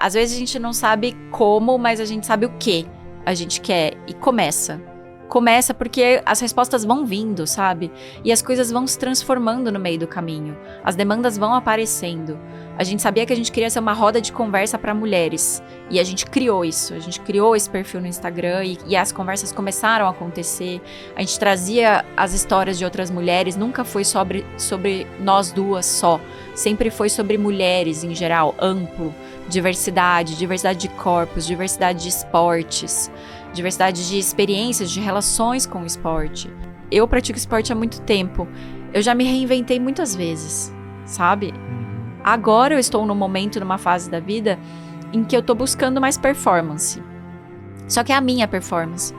Às vezes a gente não sabe como, mas a gente sabe o que a gente quer e começa. Começa porque as respostas vão vindo, sabe? E as coisas vão se transformando no meio do caminho. As demandas vão aparecendo. A gente sabia que a gente queria ser uma roda de conversa para mulheres. E a gente criou isso. A gente criou esse perfil no Instagram e as conversas começaram a acontecer. A gente trazia as histórias de outras mulheres. Nunca foi sobre nós duas só. Sempre foi sobre mulheres em geral, amplo. Diversidade de corpos, diversidade de esportes, diversidade de experiências, de relações com o esporte. Eu pratico esporte há muito tempo. Eu já me reinventei muitas vezes, sabe? Agora eu estou num momento, numa fase da vida, em que eu tô buscando mais performance. Só que é a minha performance,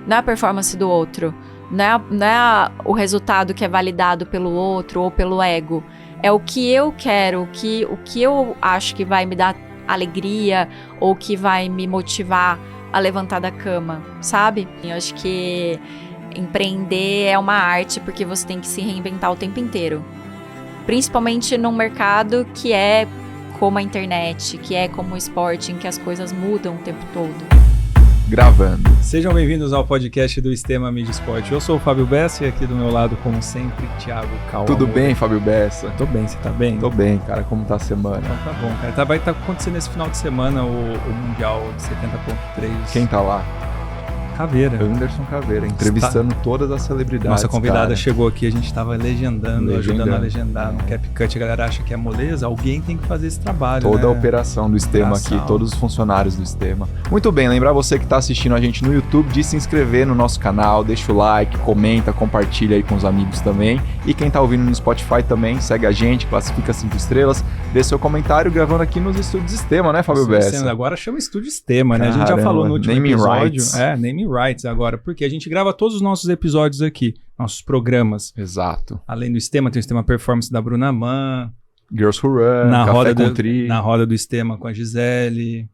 não é a performance do outro. Não é o resultado que é validado pelo outro ou pelo ego. É o que eu quero, o que eu acho que vai me dar alegria ou que vai me motivar a levantar da cama, sabe? Eu acho que empreender é uma arte porque você tem que se reinventar o tempo inteiro. Principalmente num mercado que é como a internet, que é como o esporte, em que as coisas mudam o tempo todo. Gravando. Sejam bem-vindos ao podcast do Sistema Mídia Esporte. Eu sou o Fábio Bessa e aqui do meu lado, como sempre, Thiago Calma. Tudo bem, Fábio Bessa? Tô bem, você tá bem? Tô bem, cara. Como tá a semana? Então tá bom, cara. Vai estar acontecendo esse final de semana o Mundial de 70.3. Quem tá lá? Caveira. Anderson Caveira, entrevistando todas as celebridades. Nossa convidada cara. chegou aqui, a gente tava legendando, ajudando a legendar no CapCut. A galera acha que é moleza, alguém tem que fazer esse trabalho, Toda né? a operação do Sistema aqui, todos os funcionários do Sistema. Muito bem, lembrar você que tá assistindo a gente no YouTube de se inscrever no nosso canal, deixa o like, comenta, compartilha aí com os amigos também. E quem tá ouvindo no Spotify também, segue a gente, classifica 5 estrelas, dê seu comentário gravando aqui nos estúdios Sistema, né, Fábio Bessa? Agora chama Estúdio Sistema, né? A gente já falou no último episódio. Rights. Naming Rights agora, porque a gente grava todos os nossos episódios aqui, nossos programas. Exato. Além do Sistema, tem o Sistema Performance da Bruna Mann. Girls Who Run, na roda do Sistema com a Gisele.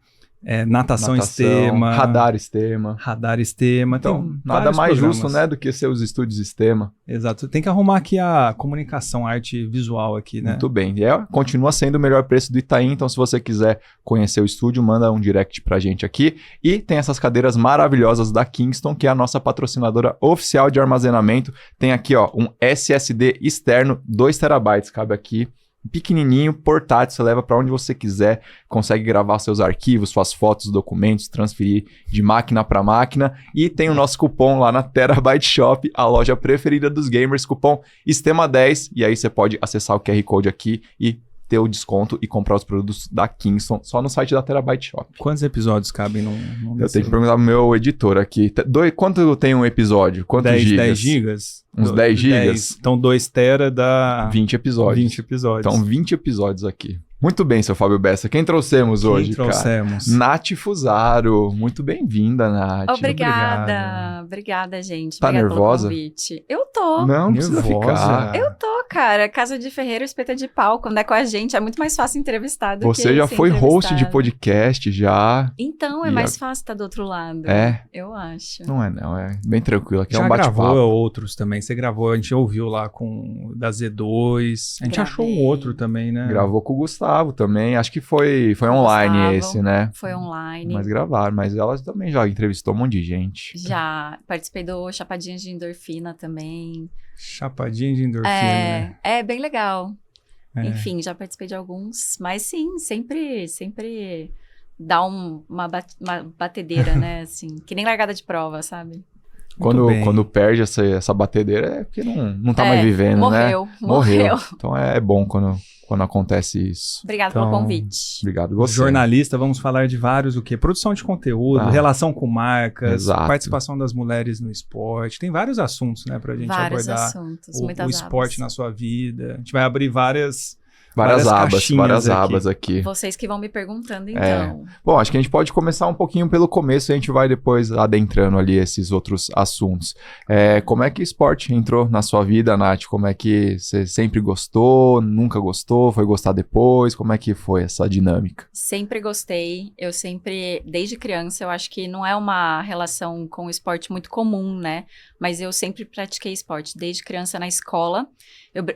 Natação Sistema. Radar Sistema. Então, nada mais programas. justo, né, do que ser os estúdios Sistema. Exato. Tem que arrumar aqui a comunicação, a arte visual aqui, né? Muito bem. E continua sendo o melhor preço do Itaim, então se você quiser conhecer o estúdio, manda um direct pra gente aqui. E tem essas cadeiras maravilhosas da Kingston, que é a nossa patrocinadora oficial de armazenamento. Tem aqui, ó, um SSD externo, 2 TB, cabe aqui. Pequenininho, portátil, você leva para onde você quiser, consegue gravar seus arquivos, suas fotos, documentos, transferir de máquina para máquina. E tem o nosso cupom lá na Terabyte Shop, a loja preferida dos gamers, cupom STEMA10, e aí você pode acessar o QR Code aqui e ter o desconto e comprar os produtos da Kingston só no site da Terabyte Shop. Quantos episódios cabem num Eu tenho que perguntar pro meu editor aqui. Quanto tem um episódio? Quantos gigas? 10 gigas? Uns 10 gigas? Então 2 tera dá... 20 episódios. 20 episódios. Então 20 episódios aqui. Muito bem, seu Fábio Bessa. Quem trouxemos hoje, cara? Nath Fusaro. Muito bem-vinda, Nath. Obrigada, gente. Tá Obrigada nervosa? pelo convite. Eu tô. Não precisa ficar. Eu tô, cara. Casa de ferreiro, espeta de pau. Quando é com a gente, é muito mais fácil entrevistar do Você que já ser foi host de entrevistada. podcast, já. Então, é mais fácil estar do outro lado. É? Eu acho. Não. É bem tranquilo. Aqui Já é um bate-papo. gravou outros também. Você gravou, a gente ouviu lá com da Z2. A gente achou um outro também, né? Gravou com o Gustavo também. Acho que foi online Gustavo, esse, né? Foi online. Mas gravaram. Mas ela também já entrevistou um monte de gente. Já. Participei do Chapadinha de Endorfina também. Chapadinha de Endorfina, né? É bem legal. É. Enfim, já participei de alguns. Mas sim, sempre dá uma batedeira, né? Assim, que nem largada de prova, sabe? Quando perde essa batedeira é porque não tá mais vivendo, morreu, né? Morreu. Então é bom quando acontece isso. Obrigada pelo convite. Obrigado você. Jornalista, vamos falar de vários, o quê? Produção de conteúdo, relação com marcas, exato. Participação das mulheres no esporte. Tem vários assuntos, né, pra gente abordar. Assuntos, o esporte na sua vida. A gente vai abrir várias abas aqui. Vocês que vão me perguntando, então. Bom, acho que a gente pode começar um pouquinho pelo começo e a gente vai depois adentrando ali esses outros assuntos. Como é que esporte entrou na sua vida, Nath? Como é que você sempre gostou, nunca gostou, foi gostar depois? Como é que foi essa dinâmica? Sempre gostei. Eu sempre, desde criança, eu acho que não é uma relação com o esporte muito comum, né? Mas eu sempre pratiquei esporte. Desde criança na escola,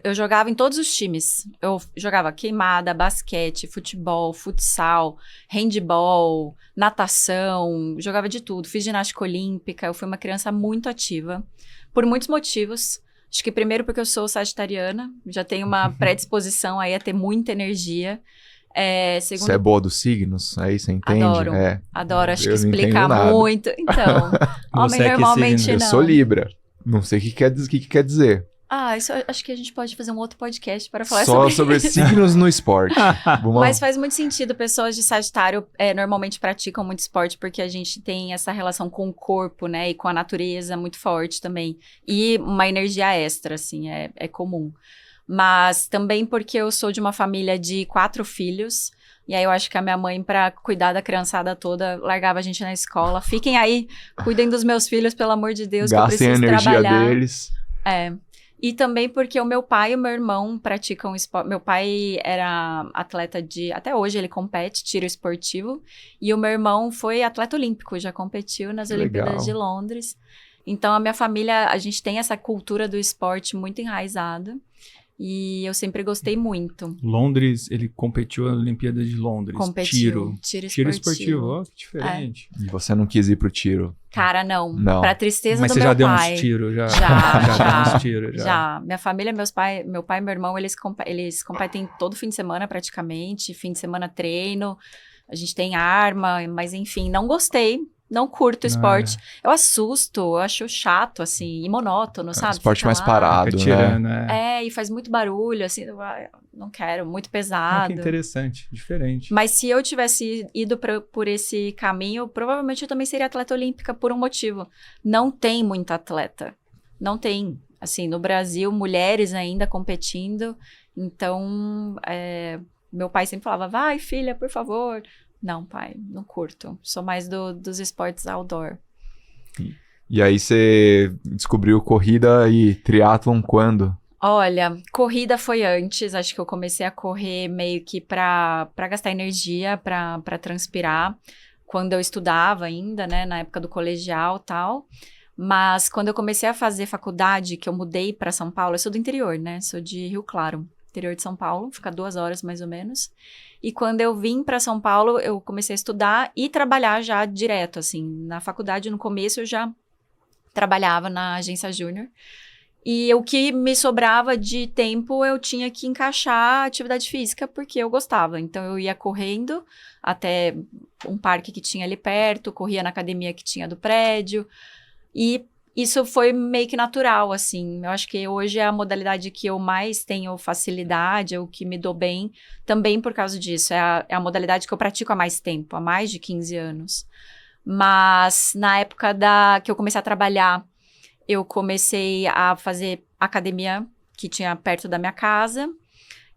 eu jogava em todos os times. Eu jogava queimada, basquete, futebol, futsal, handball, natação, jogava de tudo. Fiz ginástica olímpica, eu fui uma criança muito ativa, por muitos motivos. Acho que primeiro porque eu sou sagitariana, já tenho uma predisposição aí a ter muita energia. Segundo... Você é boa dos signos? Aí você entende? Adoro, acho que Eu não explica entendo nada. muito. Então, homem Você é que normalmente signo? Eu não. sou Libra. Não sei o que quer dizer. Isso acho que a gente pode fazer um outro podcast para falar Só sobre sobre isso. signos no esporte. Vamos lá. Mas faz muito sentido, pessoas de Sagitário normalmente praticam muito esporte porque a gente tem essa relação com o corpo, né, e com a natureza muito forte também. E uma energia extra, assim, é comum. Mas também porque eu sou de uma família de 4 filhos, e aí eu acho que a minha mãe, para cuidar da criançada toda, largava a gente na escola. Fiquem aí, cuidem dos meus filhos, pelo amor de Deus, Gastem que a eu preciso energia trabalhar. deles. E também porque o meu pai e o meu irmão praticam esporte. Meu pai era atleta até hoje ele compete, tiro esportivo. E o meu irmão foi atleta olímpico, já competiu nas Olimpíadas de Londres. Então a minha família, a gente tem essa cultura do esporte muito enraizada. E eu sempre gostei muito. Londres, ele competiu na Olimpíada de Londres. Competiu. Tiro esportivo. Ó, que diferente. E você não quis ir pro tiro? Cara, não. Não. Pra tristeza Mas do você meu já deu pai. uns tiros? Já Já. deu uns tiros, já. Já. Minha família, meu pai e meu irmão, eles competem todo fim de semana praticamente. Fim de semana treino. A gente tem arma, mas enfim, não gostei. Não curto esporte. Eu assusto, eu acho chato, assim, e monótono, sabe? Esporte Fica mais lá. parado, Fica tirando, né? E faz muito barulho, assim, eu não quero, muito Ah, pesado. que interessante, diferente. Mas se eu tivesse ido por esse caminho, provavelmente eu também seria atleta olímpica por um motivo. Não tem muita atleta. Não tem. Assim, no Brasil, mulheres ainda competindo. Então, meu pai sempre falava, vai, filha, por favor. Não, pai, não curto. Sou mais dos esportes outdoor. E aí você descobriu corrida e triatlon quando? Olha, corrida foi antes. Acho que eu comecei a correr meio que pra gastar energia, pra transpirar. Quando eu estudava ainda, né, na época do colegial e tal. Mas quando eu comecei a fazer faculdade, que eu mudei pra São Paulo, eu sou do interior, né? Sou de Rio Claro, interior de São Paulo, fica 2 horas mais ou menos. E quando eu vim para São Paulo, eu comecei a estudar e trabalhar já direto, assim. Na faculdade, no começo, eu já trabalhava na agência júnior. E o que me sobrava de tempo, eu tinha que encaixar atividade física, porque eu gostava. Então, eu ia correndo até um parque que tinha ali perto, corria na academia que tinha do prédio. E isso foi meio que natural, assim. Eu acho que hoje é a modalidade que eu mais tenho facilidade, é o que me dou bem, também por causa disso. É a modalidade que eu pratico há mais tempo, há mais de 15 anos. Mas na época que eu comecei a trabalhar, eu comecei a fazer academia que tinha perto da minha casa.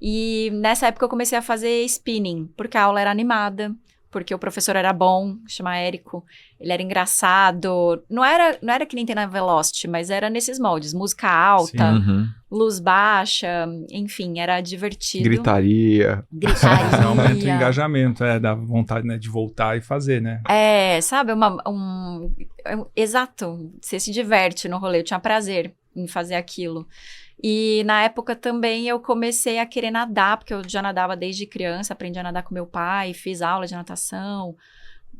E nessa época eu comecei a fazer spinning, porque a aula era animada. Porque o professor era bom, chama Érico, ele era engraçado, não era que nem tem na Velocity, mas era nesses moldes, música alta, luz baixa, enfim, era divertido. Gritaria. Aumenta o engajamento, dá vontade, né, de voltar e fazer, né? Sabe, exato, você se diverte no rolê, eu tinha prazer em fazer aquilo. E na época também eu comecei a querer nadar, porque eu já nadava desde criança, aprendi a nadar com meu pai, fiz aula de natação.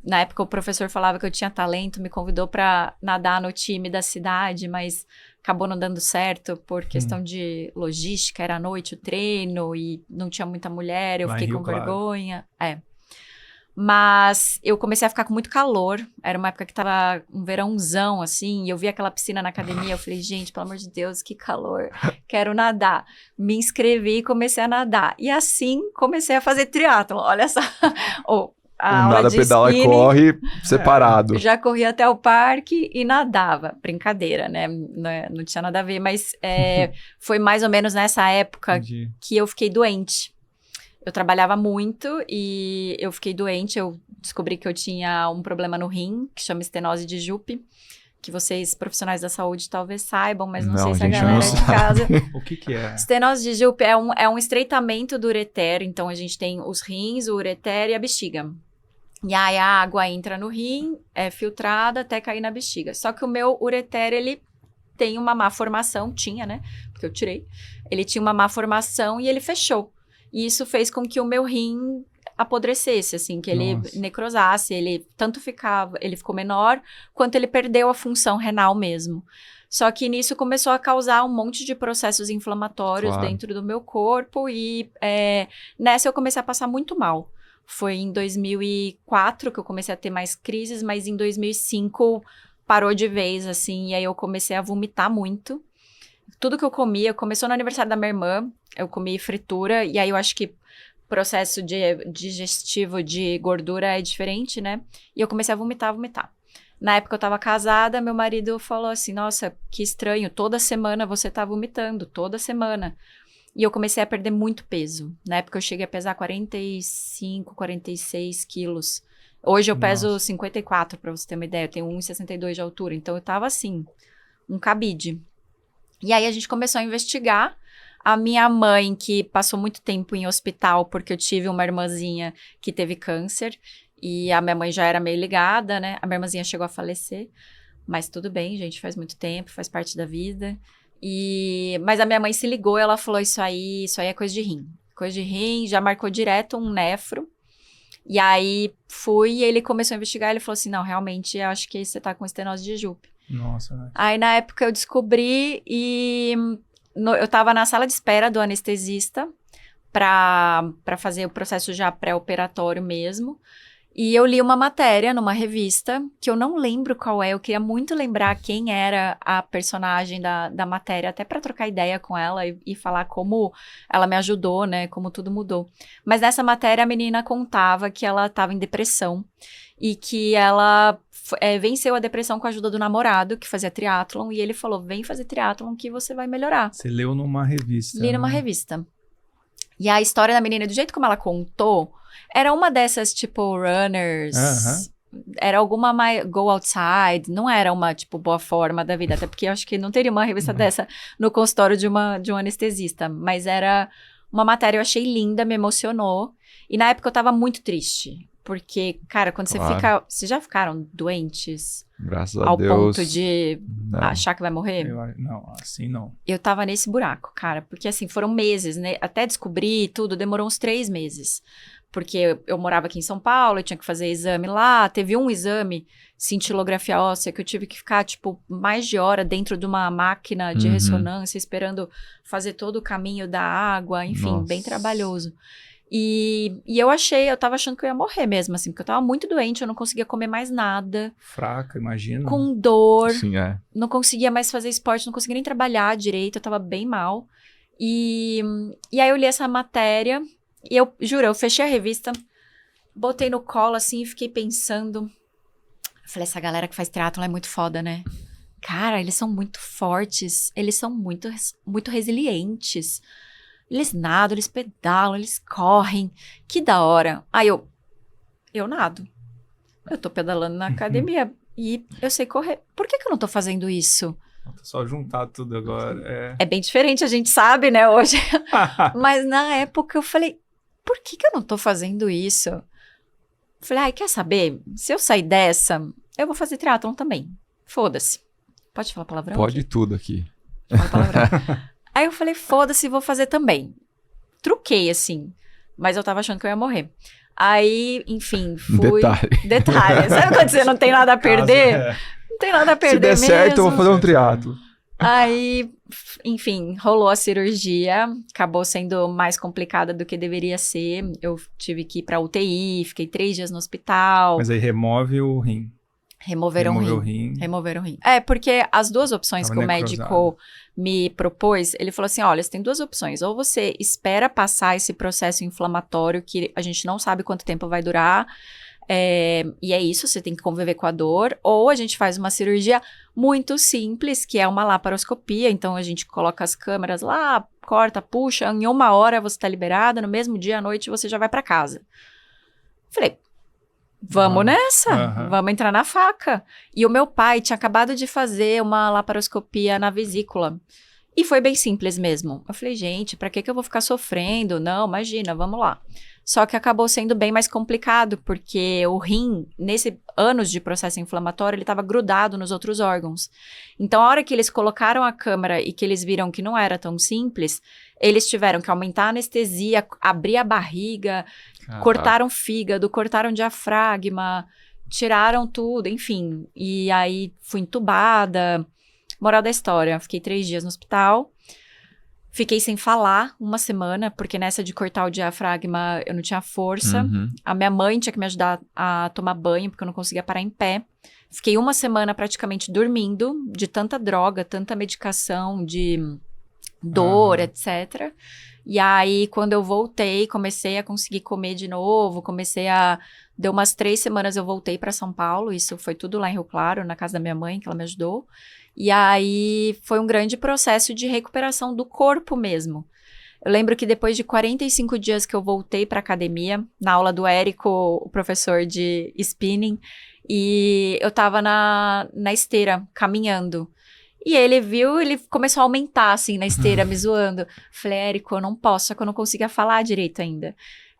Na época o professor falava que eu tinha talento, me convidou para nadar no time da cidade, mas acabou não dando certo por questão de logística, era à noite o treino e não tinha muita mulher, eu Lá em fiquei Rio com Claro. vergonha. Mas eu comecei a ficar com muito calor. Era uma época que tava um verãozão, assim. E eu vi aquela piscina na academia. Eu falei, gente, pelo amor de Deus, que calor. Quero nadar. Me inscrevi e comecei a nadar. E assim, comecei a fazer triatlon. Olha só. A aula Nada, de pedala, spinning, corre, separado. já corria até o parque e nadava. Brincadeira, né? Não tinha nada a ver. Mas foi mais ou menos nessa época Entendi. que eu fiquei doente. Eu trabalhava muito e eu fiquei doente, eu descobri que eu tinha um problema no rim, que chama estenose de Jupe, que vocês, profissionais da saúde, talvez saibam, mas não sei se a gente galera não de casa... O que é? Estenose de Jupe é um estreitamento do ureter, então a gente tem os rins, o ureter e a bexiga. E aí a água entra no rim, é filtrada até cair na bexiga. Só que o meu ureter, ele tem uma má formação, tinha, né? Porque eu tirei. Ele tinha uma má formação e ele fechou. E isso fez com que o meu rim apodrecesse, assim, que ele Nossa. necrosasse, ele ficou menor, quanto ele perdeu a função renal mesmo. Só que nisso começou a causar um monte de processos inflamatórios Claro. dentro do meu corpo e nessa eu comecei a passar muito mal. Foi em 2004 que eu comecei a ter mais crises, mas em 2005 parou de vez, assim, e aí eu comecei a vomitar muito. Tudo que eu comia, começou no aniversário da minha irmã, eu comi fritura, e aí eu acho que processo digestivo de gordura é diferente, né? E eu comecei a vomitar. Na época eu tava casada, meu marido falou assim, nossa, que estranho, toda semana você tá vomitando, toda semana. E eu comecei a perder muito peso. Na época eu cheguei a pesar 45, 46 quilos. Hoje eu peso 54, pra você ter uma ideia, eu tenho 1,62 de altura, então eu tava assim, um cabide. E aí a gente começou a investigar. A minha mãe, que passou muito tempo em hospital, porque eu tive uma irmãzinha que teve câncer, e a minha mãe já era meio ligada, né? A minha irmãzinha chegou a falecer, mas tudo bem, gente, faz muito tempo, faz parte da vida. Mas a minha mãe se ligou, ela falou, isso aí é coisa de rim, já marcou direto um nefro. E aí fui, e ele começou a investigar, ele falou assim, não, realmente, eu acho que você tá com estenose de Jupe. Nossa, né? Aí na época eu descobri e eu tava na sala de espera do anestesista pra fazer o processo já pré-operatório mesmo. E eu li uma matéria numa revista, que eu não lembro qual é, eu queria muito lembrar quem era a personagem da matéria, até pra trocar ideia com ela e falar como ela me ajudou, né, como tudo mudou. Mas nessa matéria a menina contava que ela tava em depressão e que ela venceu a depressão com a ajuda do namorado, que fazia triatlon, e ele falou, vem fazer triatlon que você vai melhorar. Você leu numa revista. Li numa revista. E a história da menina, do jeito como ela contou, era uma dessas, tipo, runners. Era alguma mais go outside, não era uma, tipo, boa forma da vida, até porque eu acho que não teria uma revista dessa no consultório de um anestesista, mas era uma matéria, eu achei linda, me emocionou, e na época eu tava muito triste, porque, cara, quando você fica, vocês já ficaram doentes? Graças a ao Deus. ponto de achar que vai morrer? Não, assim não. Eu tava nesse buraco, cara, porque assim, foram meses, né, até descobrir tudo, demorou uns 3 meses. Porque eu morava aqui em São Paulo, eu tinha que fazer exame lá, teve um exame, cintilografia óssea, que eu tive que ficar, tipo, mais de hora dentro de uma máquina de ressonância, esperando fazer todo o caminho da água, enfim, bem trabalhoso. E eu tava achando que eu ia morrer mesmo, assim, porque eu tava muito doente, eu não conseguia comer mais nada. Fraca, imagina. Com dor. Sim, não conseguia mais fazer esporte, não conseguia nem trabalhar direito, eu tava bem mal. E aí eu li essa matéria... E eu, juro, eu fechei a revista, botei no colo, assim, e fiquei pensando. Eu falei, essa galera que faz triatlon é muito foda, né? Cara, eles são muito fortes, eles são muito, muito resilientes. Eles nadam, eles pedalam, eles correm. Que da hora. Aí eu nado. Eu tô pedalando na academia e eu sei correr. Por que eu não tô fazendo isso? Só juntar tudo agora. É bem diferente, a gente sabe, né, hoje. Mas na época eu falei, por que eu não tô fazendo isso? Falei, ai, quer saber? Se eu sair dessa, eu vou fazer triatlon também. Foda-se. Pode falar palavrão? Pode aqui? tudo aqui. Fala palavrão. Aí eu falei, foda-se, vou fazer também. Truquei, assim. Mas eu tava achando que eu ia morrer. Aí, enfim, fui... Detalhe. Sabe quando você não tem nada a perder? Não tem nada a perder mesmo. Se der certo, eu vou fazer um triatlo. Aí, enfim, rolou a cirurgia, acabou sendo mais complicada do que deveria ser. Eu tive que ir pra UTI, fiquei 3 dias no hospital. Mas aí remove o rim. Removeram o rim. Removeram o rim. Porque as duas opções Tava que o médico me propôs, ele falou assim, olha, você tem 2 opções. Ou você espera passar esse processo inflamatório, que a gente não sabe quanto tempo vai durar, e é isso, você tem que conviver com a dor, ou a gente faz uma cirurgia muito simples, que é uma laparoscopia, então a gente coloca as câmeras lá, corta, puxa, em 1 hora você tá liberada, no mesmo dia à noite você já vai pra casa. Falei, vamos nessa, vamos entrar na faca. E o meu pai tinha acabado de fazer uma laparoscopia na vesícula. E foi bem simples mesmo. Eu falei, gente, pra que eu vou ficar sofrendo? Não, imagina, vamos lá. Só que acabou sendo bem mais complicado, porque o rim, nesse anos de processo inflamatório, ele estava grudado nos outros órgãos. Então, a hora que eles colocaram a câmera e que eles viram que não era tão simples, eles tiveram que aumentar a anestesia, abrir a barriga, cortaram fígado, cortaram diafragma, tiraram tudo, enfim. E aí, fui entubada. Moral da história, fiquei 3 dias no hospital. Fiquei sem falar 1 semana, porque nessa de cortar o diafragma eu não tinha força. A minha mãe tinha que me ajudar a tomar banho, porque eu não conseguia parar em pé. Fiquei 1 semana praticamente dormindo, de tanta droga, tanta medicação, de dor, etc. E aí, quando eu voltei, comecei a conseguir comer de novo, Deu umas 3 semanas eu voltei para São Paulo, isso foi tudo lá em Rio Claro, na casa da minha mãe, que ela me ajudou. E aí, foi um grande processo de recuperação do corpo mesmo. Eu lembro que depois de 45 dias que eu voltei para academia, na aula do Érico, o professor de spinning, e eu tava na esteira, caminhando. E ele viu, ele começou a aumentar, assim, na esteira, me zoando. Falei, Érico, eu não posso, só que eu não conseguia falar direito ainda.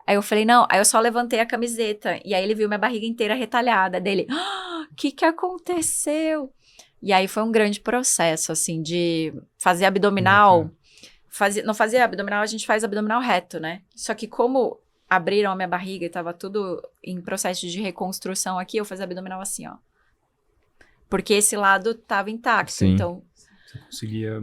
Aí eu falei, não, aí eu só levantei a camiseta, e aí ele viu minha barriga inteira retalhada, dele, que aconteceu? E aí foi um grande processo, assim, de fazer abdominal. Não fazia abdominal, a gente faz abdominal reto, né? Só que como abriram a minha barriga e tava tudo em processo de reconstrução aqui, eu fazia abdominal assim, ó. Porque esse lado tava intacto, Sim. Então... Você conseguia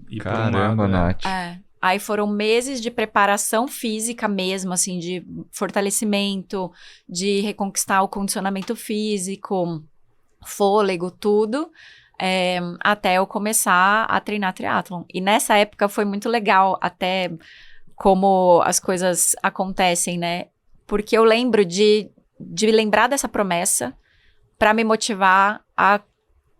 ir Caramba, por um lado, Nath. Aí foram meses de preparação física mesmo, assim, de fortalecimento, de reconquistar o condicionamento físico, fôlego, tudo. Até eu começar a treinar triatlon. E nessa época foi muito legal, até como as coisas acontecem, né? Porque eu lembro de lembrar dessa promessa para me motivar a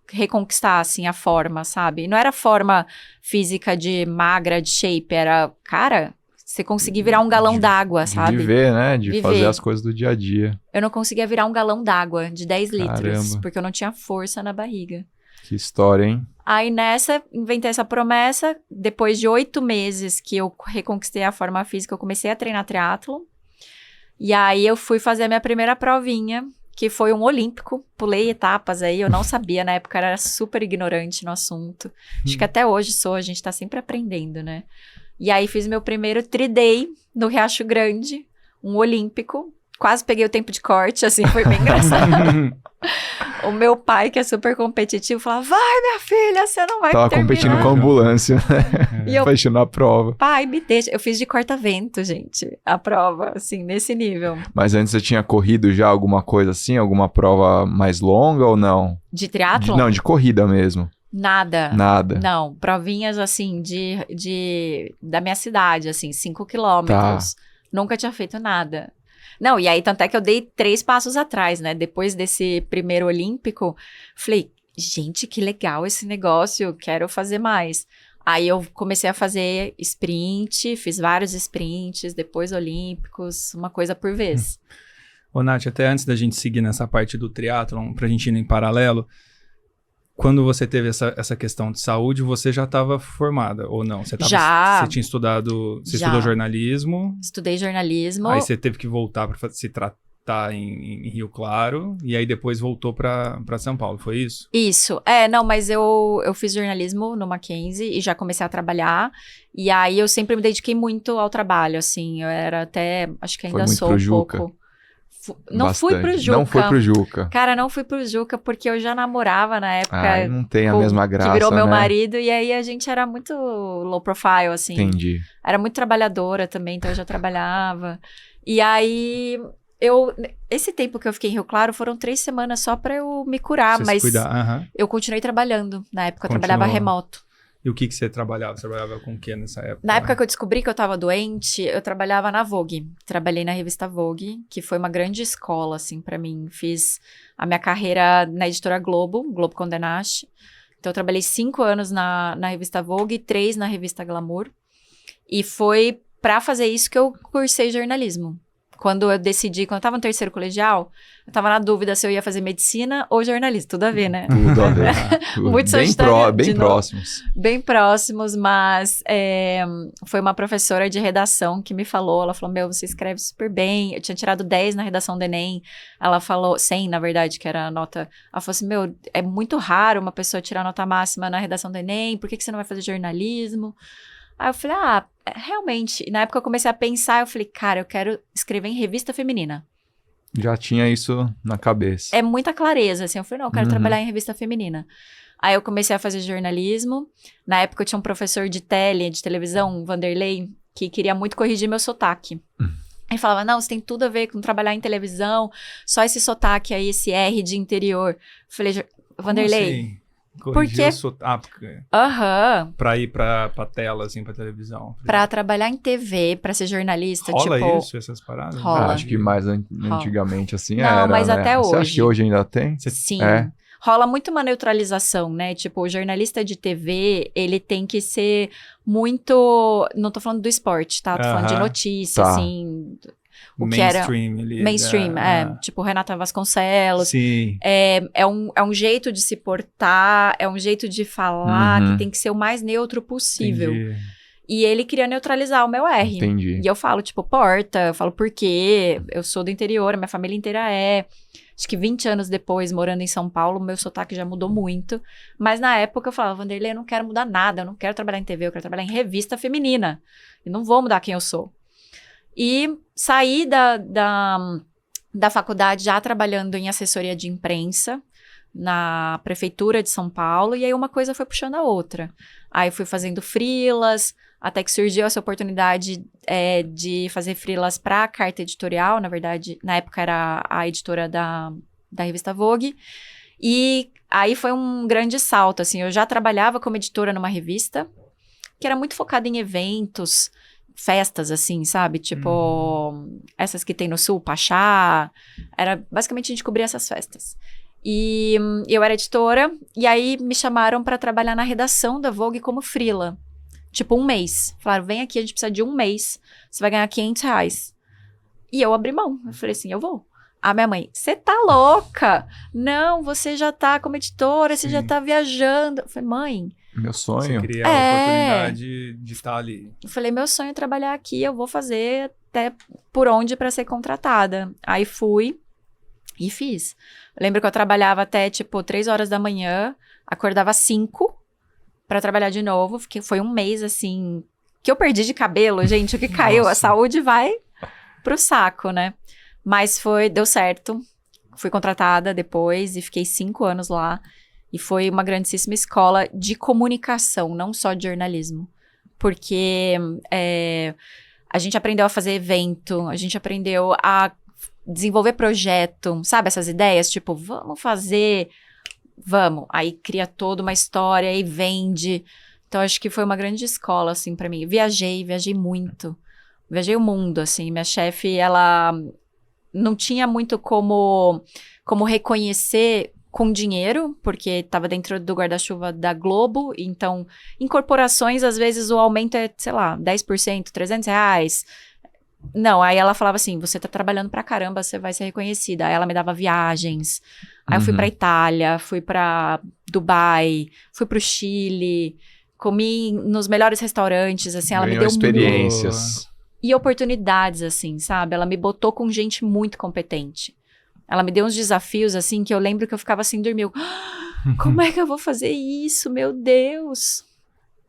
reconquistar, assim, a forma, sabe? Não era forma física de magra, de shape, era, cara, você conseguir virar um galão d'água, sabe? De viver, né? De Viver. fazer as coisas do dia a dia. Eu não conseguia virar um galão d'água de 10 litros, Caramba. porque eu não tinha força na barriga. Que história, hein? Aí nessa, inventei essa promessa. Depois de 8 meses que eu reconquistei a forma física, eu comecei a treinar triatlon. E aí eu fui fazer a minha primeira provinha, que foi um olímpico. Pulei etapas aí, eu não sabia, na época era super ignorante no assunto. Acho que até hoje a gente tá sempre aprendendo, né? E aí fiz meu primeiro tri-day no Riacho Grande, um olímpico. Quase peguei o tempo de corte, assim, foi bem engraçado. O meu pai, que é super competitivo, falava, vai, minha filha, você não vai Tava terminar. competindo com a ambulância, né? E eu, Fechando a prova. pai, me deixa. Eu fiz de corta-vento, gente, a prova, assim, nesse nível. Mas antes você tinha corrido já alguma coisa assim? Alguma prova mais longa ou não? De triatlon? Não, de corrida mesmo. Nada. Não, provinhas, assim, da minha cidade, assim, 5 quilômetros. Tá. Nunca tinha feito nada. Não, e aí, tanto é que eu dei 3 passos atrás, né? Depois desse primeiro olímpico, falei, gente, que legal esse negócio, quero fazer mais. Aí eu comecei a fazer sprint, fiz vários sprints, depois olímpicos, uma coisa por vez. Ô, Nath, até antes da gente seguir nessa parte do triatlon, pra gente ir em paralelo, quando você teve essa questão de saúde, você já estava formada, ou não? Você tinha estudado, você estudou jornalismo. Estudei jornalismo. Aí você teve que voltar para se tratar em Rio Claro, e aí depois voltou para São Paulo, foi isso? Isso, não, mas eu fiz jornalismo no Mackenzie e já comecei a trabalhar, e aí eu sempre me dediquei muito ao trabalho, assim, eu era até, acho que ainda sou um pouco... Não fui pro Juca. Não foi pro Juca. Cara, não fui pro Juca porque eu já namorava na época. Ai, não tem a mesma graça, que virou meu né? marido, e aí a gente era muito low profile, assim. Entendi. Era muito trabalhadora também, então eu já trabalhava. E aí, esse tempo que eu fiquei em Rio Claro foram 3 semanas só pra eu me curar, mas eu continuei trabalhando. Na época eu trabalhava remoto. E o que você trabalhava? Você trabalhava com o que nessa época? Na época que eu descobri que eu tava doente, eu trabalhava na Vogue. Trabalhei na revista Vogue, que foi uma grande escola, assim, pra mim. Fiz a minha carreira na editora Globo Condé Nast. Então, eu trabalhei 5 anos na revista Vogue, 3 na revista Glamour. E foi pra fazer isso que eu cursei jornalismo. Quando eu tava no terceiro colegial, eu tava na dúvida se eu ia fazer medicina ou jornalismo. Tudo a ver, né? Tudo a ver. Muito bem próximos. Bem próximos, mas foi uma professora de redação que me falou, ela falou, você escreve super bem. Eu tinha tirado 10 na redação do Enem. Ela falou, 100 na verdade, que era a nota. Ela falou assim, é muito raro uma pessoa tirar nota máxima na redação do Enem, por que você não vai fazer jornalismo? Aí eu falei, realmente. E na época eu comecei a pensar, eu falei, cara, eu quero escrever em revista feminina. Já tinha isso na cabeça. É muita clareza, assim. Eu falei, não, eu quero trabalhar em revista feminina. Aí eu comecei a fazer jornalismo. Na época eu tinha um professor de televisão, Vanderlei, que queria muito corrigir meu sotaque. Ele falava, não, você tem tudo a ver com trabalhar em televisão, só esse sotaque aí, esse R de interior. Eu falei, Vanderlei... Como assim? Corrigir o sotaque. Pra ir pra tela, assim, pra televisão. Pra trabalhar em TV, pra ser jornalista, rola tipo... isso, essas paradas? Rola. Acho que mais antigamente, assim, não, era, mas até hoje. Você acha que hoje ainda tem? Sim. Rola muito uma neutralização, né? Tipo, o jornalista de TV, ele tem que ser muito... Não tô falando do esporte, tá? Tô falando de notícia, assim... O que era mainstream, tipo Renata Vasconcelos. Sim. É um jeito de se portar, é um jeito de falar que tem que ser o mais neutro possível. Entendi. E ele queria neutralizar o meu R. Entendi. E eu falo, tipo, eu falo por quê, eu sou do interior, a minha família inteira é. Acho que 20 anos depois, morando em São Paulo, meu sotaque já mudou muito. Mas na época eu falava, Vanderlei, eu não quero mudar nada, eu não quero trabalhar em TV, eu quero trabalhar em revista feminina. E não vou mudar quem eu sou. E saí da faculdade já trabalhando em assessoria de imprensa na prefeitura de São Paulo, e aí uma coisa foi puxando a outra. Aí fui fazendo freelas, até que surgiu essa oportunidade de fazer freelas para a Carta Editorial, na verdade, na época era a editora da revista Vogue, e aí foi um grande salto, assim, eu já trabalhava como editora numa revista, que era muito focada em eventos, festas, assim, sabe? Tipo, essas que tem no Sul, Pachá. Era, basicamente, a gente cobria essas festas. E eu era editora, e aí me chamaram pra trabalhar na redação da Vogue como freela. Tipo, 1 mês. Falaram, vem aqui, a gente precisa de 1 mês. Você vai ganhar R$500. E eu abri mão. Eu falei assim, eu vou. A minha mãe, você tá louca? Não, você já tá como editora, você já tá viajando. Eu falei, mãe... Meu sonho. Você criar a oportunidade de estar ali. Eu falei, meu sonho é trabalhar aqui, eu vou fazer até por onde para ser contratada. Aí fui e fiz. Eu lembro que eu trabalhava até, 3 horas da manhã, acordava às 5 para trabalhar de novo. Foi 1 mês, assim, que eu perdi de cabelo, gente, o que caiu, a saúde vai pro saco, né? Mas deu certo. Fui contratada depois e fiquei 5 anos lá. E foi uma grandíssima escola de comunicação, não só de jornalismo. Porque a gente aprendeu a fazer evento, a gente aprendeu a desenvolver projeto, sabe? Essas ideias, tipo, vamos fazer, vamos. Aí cria toda uma história e vende. Então, acho que foi uma grande escola, assim, pra mim. Viajei muito. Viajei o mundo, assim. Minha chefe, ela não tinha muito como reconhecer... com dinheiro, porque estava dentro do guarda-chuva da Globo, então, em corporações, às vezes, o aumento é, sei lá, 10%, R$300. Não, aí ela falava assim, você tá trabalhando pra caramba, você vai ser reconhecida. Aí ela me dava viagens, aí eu fui pra Itália, fui pra Dubai, fui pro Chile, comi nos melhores restaurantes, assim, ela me deu experiências. E oportunidades, assim, sabe? Ela me botou com gente muito competente. Ela me deu uns desafios, assim, que eu lembro que eu ficava assim, dormiu. Como é que eu vou fazer isso? Meu Deus!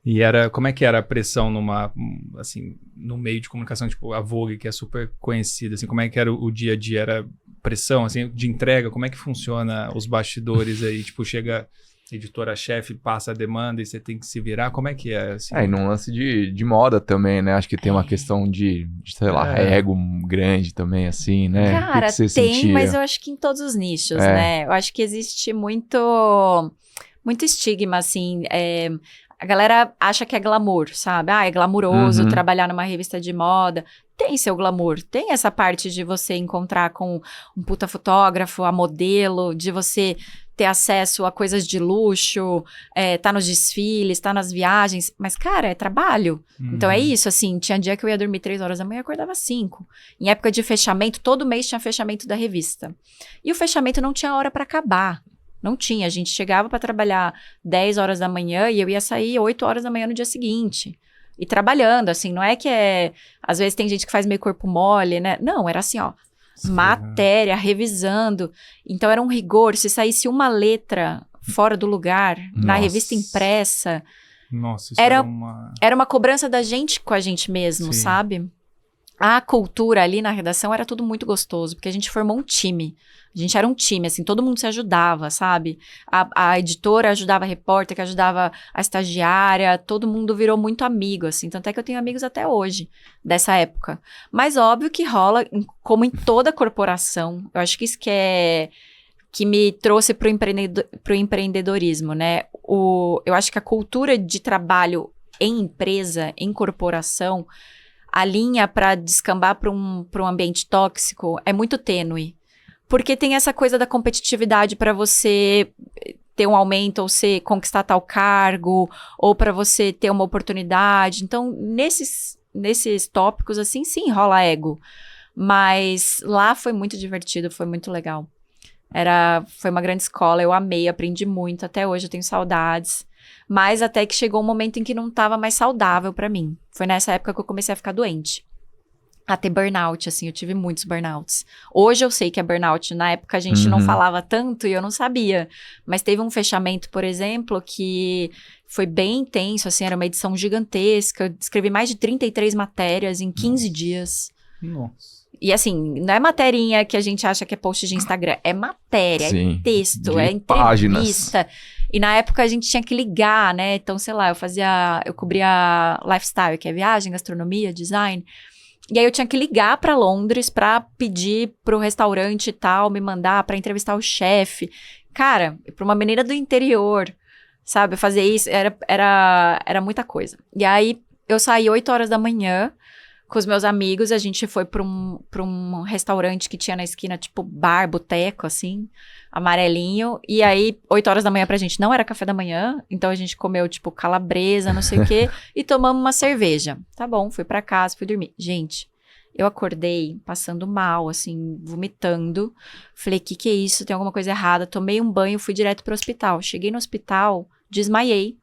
E como é que era a pressão no meio de comunicação, tipo, a Vogue, que é super conhecida, assim, como é que era o dia a dia? Era pressão, assim, de entrega? Como é que funciona os bastidores aí? Tipo, chega editora-chefe, passa a demanda e você tem que se virar? Como é que é? Assim? E num lance de moda também, né? Acho que tem uma questão de sei lá, ego grande também, assim, né? Cara, que você tem, sentia? mas eu acho que em todos os nichos, né? Eu acho que existe muito estigma, assim. A galera acha que é glamour, sabe? É glamuroso trabalhar numa revista de moda. Tem seu glamour, tem essa parte de você encontrar com um puta fotógrafo, a modelo, de você ter acesso a coisas de luxo, tá nos desfiles, tá nas viagens. Mas, cara, é trabalho. Então é isso, assim, tinha dia que eu ia dormir 3 horas da manhã e acordava 5. Em época de fechamento, todo mês tinha fechamento da revista. E o fechamento não tinha hora pra acabar. Não tinha, a gente chegava para trabalhar 10 horas da manhã e eu ia sair 8 horas da manhã no dia seguinte. E trabalhando, assim, não é que às vezes tem gente que faz meio corpo mole, né? Não, era assim, ó, matéria, revisando. Então era um rigor, se saísse uma letra fora do lugar, na revista impressa... Nossa, isso era uma cobrança da gente com a gente mesmo, sabe? A cultura ali na redação era tudo muito gostoso, porque a gente formou um time. A gente era um time, assim, todo mundo se ajudava, sabe? A editora ajudava a repórter, que ajudava a estagiária, todo mundo virou muito amigo, assim. Tanto é que eu tenho amigos até hoje, dessa época. Mas óbvio que rola, como em toda corporação, eu acho que isso que me trouxe pro empreendedorismo, né? Eu acho que a cultura de trabalho em empresa, em corporação, a linha para descambar para um ambiente tóxico é muito tênue. Porque tem essa coisa da competitividade para você ter um aumento ou conquistar tal cargo, ou para você ter uma oportunidade. Então, nesses tópicos, assim, sim, rola ego. Mas lá foi muito divertido, foi muito legal. Foi uma grande escola, eu amei, aprendi muito. Até hoje eu tenho saudades. Mas até que chegou um momento em que não estava mais saudável para mim. Foi nessa época que eu comecei a ficar doente. A ter burnout, assim, eu tive muitos burnouts. Hoje eu sei que é burnout, na época a gente não falava tanto e eu não sabia. Mas teve um fechamento, por exemplo, que foi bem intenso, assim, era uma edição gigantesca. Eu escrevi mais de 33 matérias em 15 dias. Nossa. E assim, não é materinha que a gente acha que é post de Instagram, é matéria, é texto, é entrevista. Páginas. E na época a gente tinha que ligar, né? Então, sei lá, eu cobria lifestyle, que é viagem, gastronomia, design. E aí eu tinha que ligar pra Londres pra pedir pro restaurante e tal, me mandar pra entrevistar o chefe. Cara, pra uma menina do interior, sabe? Fazer isso era muita coisa. E aí eu saí 8 horas da manhã com os meus amigos, a gente foi pra um restaurante que tinha na esquina, tipo bar, boteco, assim, amarelinho. E aí, 8 horas da manhã pra gente não era café da manhã, então a gente comeu, tipo, calabresa, não sei o quê, e tomamos uma cerveja. Tá bom, fui pra casa, fui dormir. Gente, eu acordei passando mal, assim, vomitando. Falei, que é isso? Tem alguma coisa errada. Tomei um banho, fui direto pro hospital. Cheguei no hospital, desmaiei.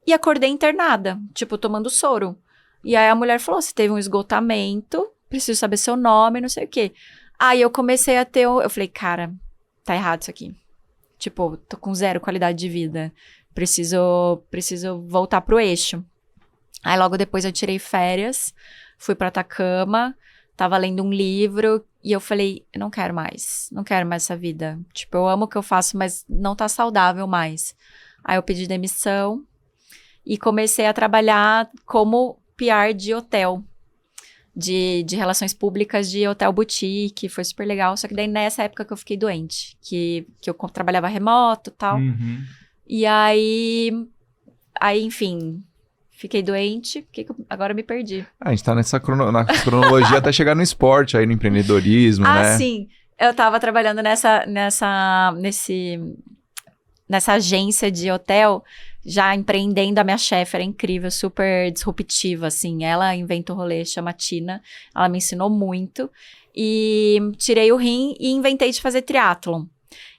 E acordei internada, tipo, tomando soro. E aí a mulher falou, você teve um esgotamento, preciso saber seu nome, não sei o quê. Aí eu comecei a ter... Eu falei, cara, tá errado isso aqui. Tipo, tô com 0 qualidade de vida. Preciso voltar pro eixo. Aí logo depois eu tirei férias, fui pra Atacama, tava lendo um livro e eu falei, eu não quero mais essa vida. Tipo, eu amo o que eu faço, mas não tá saudável mais. Aí eu pedi demissão e comecei a trabalhar como PR de hotel, de relações públicas de hotel boutique, foi super legal, só que daí nessa época que eu fiquei doente, que eu trabalhava remoto e tal, e aí, enfim, fiquei doente, agora eu me perdi. A gente tá na cronologia até chegar no esporte, aí no empreendedorismo, né? Ah, sim, eu tava trabalhando nessa agência de hotel, já empreendendo. A minha chefe era incrível, super disruptiva, assim. Ela inventou o rolê, chama Tina. Ela me ensinou muito. E tirei o rim e inventei de fazer triatlon.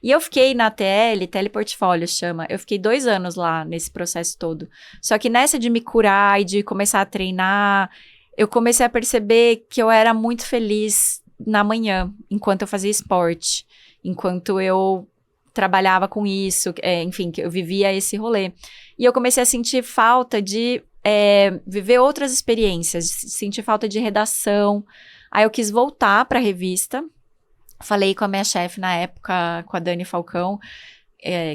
E eu fiquei na Teleportfólio chama. Eu fiquei 2 anos lá nesse processo todo. Só que nessa de me curar e de começar a treinar, eu comecei a perceber que eu era muito feliz na manhã, enquanto eu fazia esporte. Enquanto eu trabalhava com isso, enfim, que eu vivia esse rolê. E eu comecei a sentir falta de viver outras experiências, sentir falta de redação. Aí eu quis voltar para a revista, falei com a minha chefe na época, com a Dani Falcão,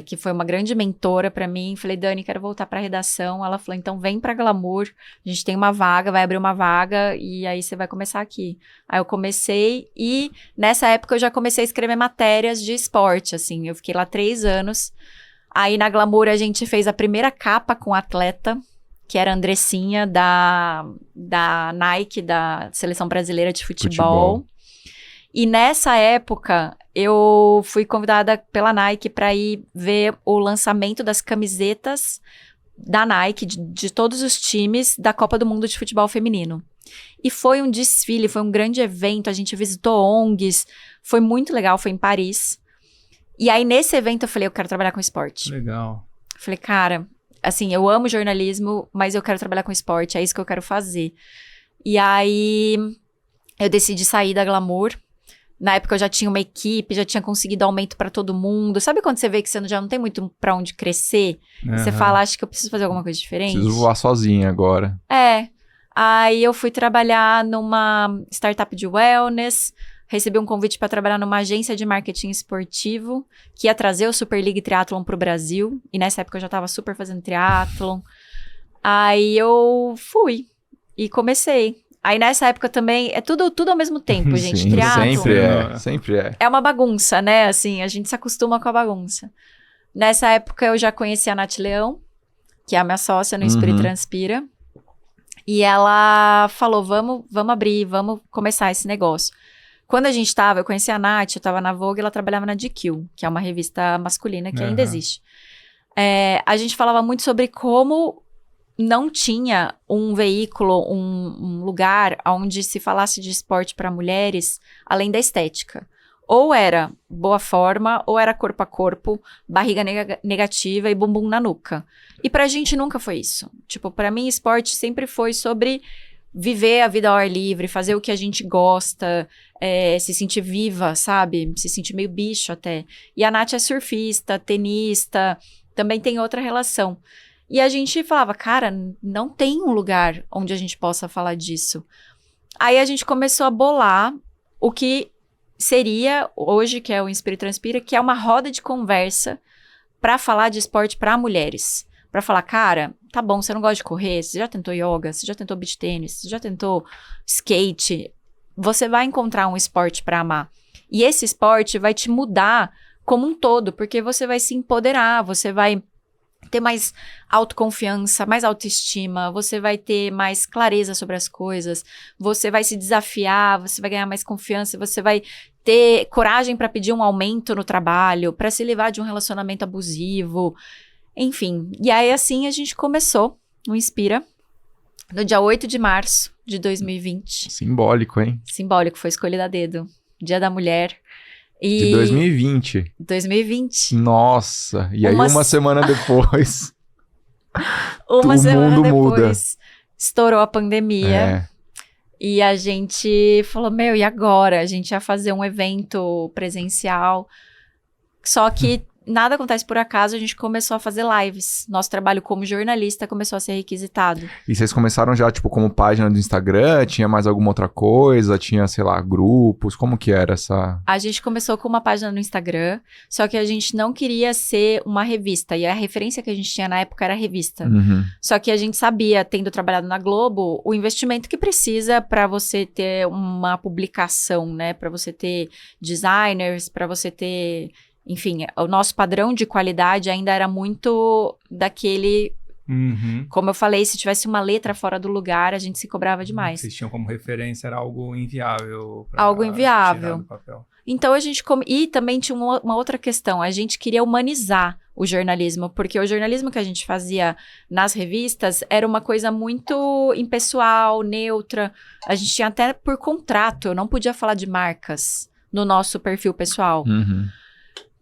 que foi uma grande mentora para mim. Falei, Dani, quero voltar para a redação. Ela falou, então vem para Glamour, a gente tem uma vaga, vai abrir uma vaga e aí você vai começar aqui. Aí eu comecei e nessa época eu já comecei a escrever matérias de esporte, assim. Eu fiquei lá 3 anos. Aí na Glamour a gente fez a primeira capa com atleta, que era a Andressinha da Nike, da Seleção Brasileira de Futebol. E nessa época, eu fui convidada pela Nike para ir ver o lançamento das camisetas da Nike, de todos os times da Copa do Mundo de Futebol Feminino. E foi um desfile, foi um grande evento, a gente visitou ONGs, foi muito legal, foi em Paris. E aí, nesse evento, eu falei, eu quero trabalhar com esporte. Legal. Falei, cara, assim, eu amo jornalismo, mas eu quero trabalhar com esporte, é isso que eu quero fazer. E aí, eu decidi sair da Glamour. Na época, eu já tinha uma equipe, já tinha conseguido aumento pra todo mundo. Sabe quando você vê que você já não tem muito pra onde crescer? E você fala, acho que eu preciso fazer alguma coisa diferente. Preciso voar sozinha agora. Aí eu fui trabalhar numa startup de wellness, recebi um convite para trabalhar numa agência de marketing esportivo, que ia trazer o Super League Triathlon pro Brasil, e nessa época eu já tava super fazendo triathlon. Aí eu fui e comecei. Aí nessa época também, é tudo ao mesmo tempo, gente, Sim, triathlon. sempre é. É uma bagunça, né, assim, a gente se acostuma com a bagunça. Nessa época eu já conheci a Nath Leão, que é a minha sócia no Inspira e Transpira. E ela falou, vamos abrir, vamos começar esse negócio. Quando a gente eu conheci a Nath, eu tava na Vogue, ela trabalhava na GQ, que é uma revista masculina que ainda existe. A gente falava muito sobre como não tinha um veículo, um lugar onde se falasse de esporte para mulheres, além da estética. Ou era boa forma, ou era corpo a corpo, barriga negativa e bumbum na nuca. E pra gente nunca foi isso. Tipo, pra mim, esporte sempre foi sobre viver a vida ao ar livre, fazer o que a gente gosta, se sentir viva, sabe? Se sentir meio bicho até. E a Nath é surfista, tenista, também tem outra relação. E a gente falava, cara, não tem um lugar onde a gente possa falar disso. Aí a gente começou a bolar o que seria hoje, que é o Inspira e Transpira, que é uma roda de conversa para falar de esporte para mulheres. Para falar, cara, tá bom, você não gosta de correr, você já tentou yoga, você já tentou beach tênis, você já tentou skate, você vai encontrar um esporte para amar. E esse esporte vai te mudar como um todo, porque você vai se empoderar, você vai ter mais autoconfiança, mais autoestima, você vai ter mais clareza sobre as coisas, você vai se desafiar, você vai ganhar mais confiança, você vai ter coragem para pedir um aumento no trabalho, para se livrar de um relacionamento abusivo, enfim. E aí, assim, a gente começou o Inspira no dia 8 de março de 2020. Simbólico, hein? Simbólico, foi escolhido a dedo. Dia da Mulher. De 2020. 2020. Nossa, e aí uma semana depois... Uma semana depois, muda. Estourou a pandemia. E a gente falou, e agora? A gente ia fazer um evento presencial. Só que nada acontece por acaso, a gente começou a fazer lives. Nosso trabalho como jornalista começou a ser requisitado. E vocês começaram já, tipo, como página do Instagram? Tinha mais alguma outra coisa? Tinha, sei lá, grupos? Como que era essa... A gente começou com uma página no Instagram, só que a gente não queria ser uma revista. E a referência que a gente tinha na época era revista. Só que a gente sabia, tendo trabalhado na Globo, o investimento que precisa para você ter uma publicação, né? Para você ter designers, para você ter... Enfim, o nosso padrão de qualidade ainda era muito daquele... Como eu falei, se tivesse uma letra fora do lugar, a gente se cobrava demais. Vocês tinham como referência, era algo inviável. Algo inviável. Tirar do papel. Então, a gente... E também tinha uma outra questão. A gente queria humanizar o jornalismo, porque o jornalismo que a gente fazia nas revistas era uma coisa muito impessoal, neutra. A gente tinha até por contrato, eu não podia falar de marcas no nosso perfil pessoal.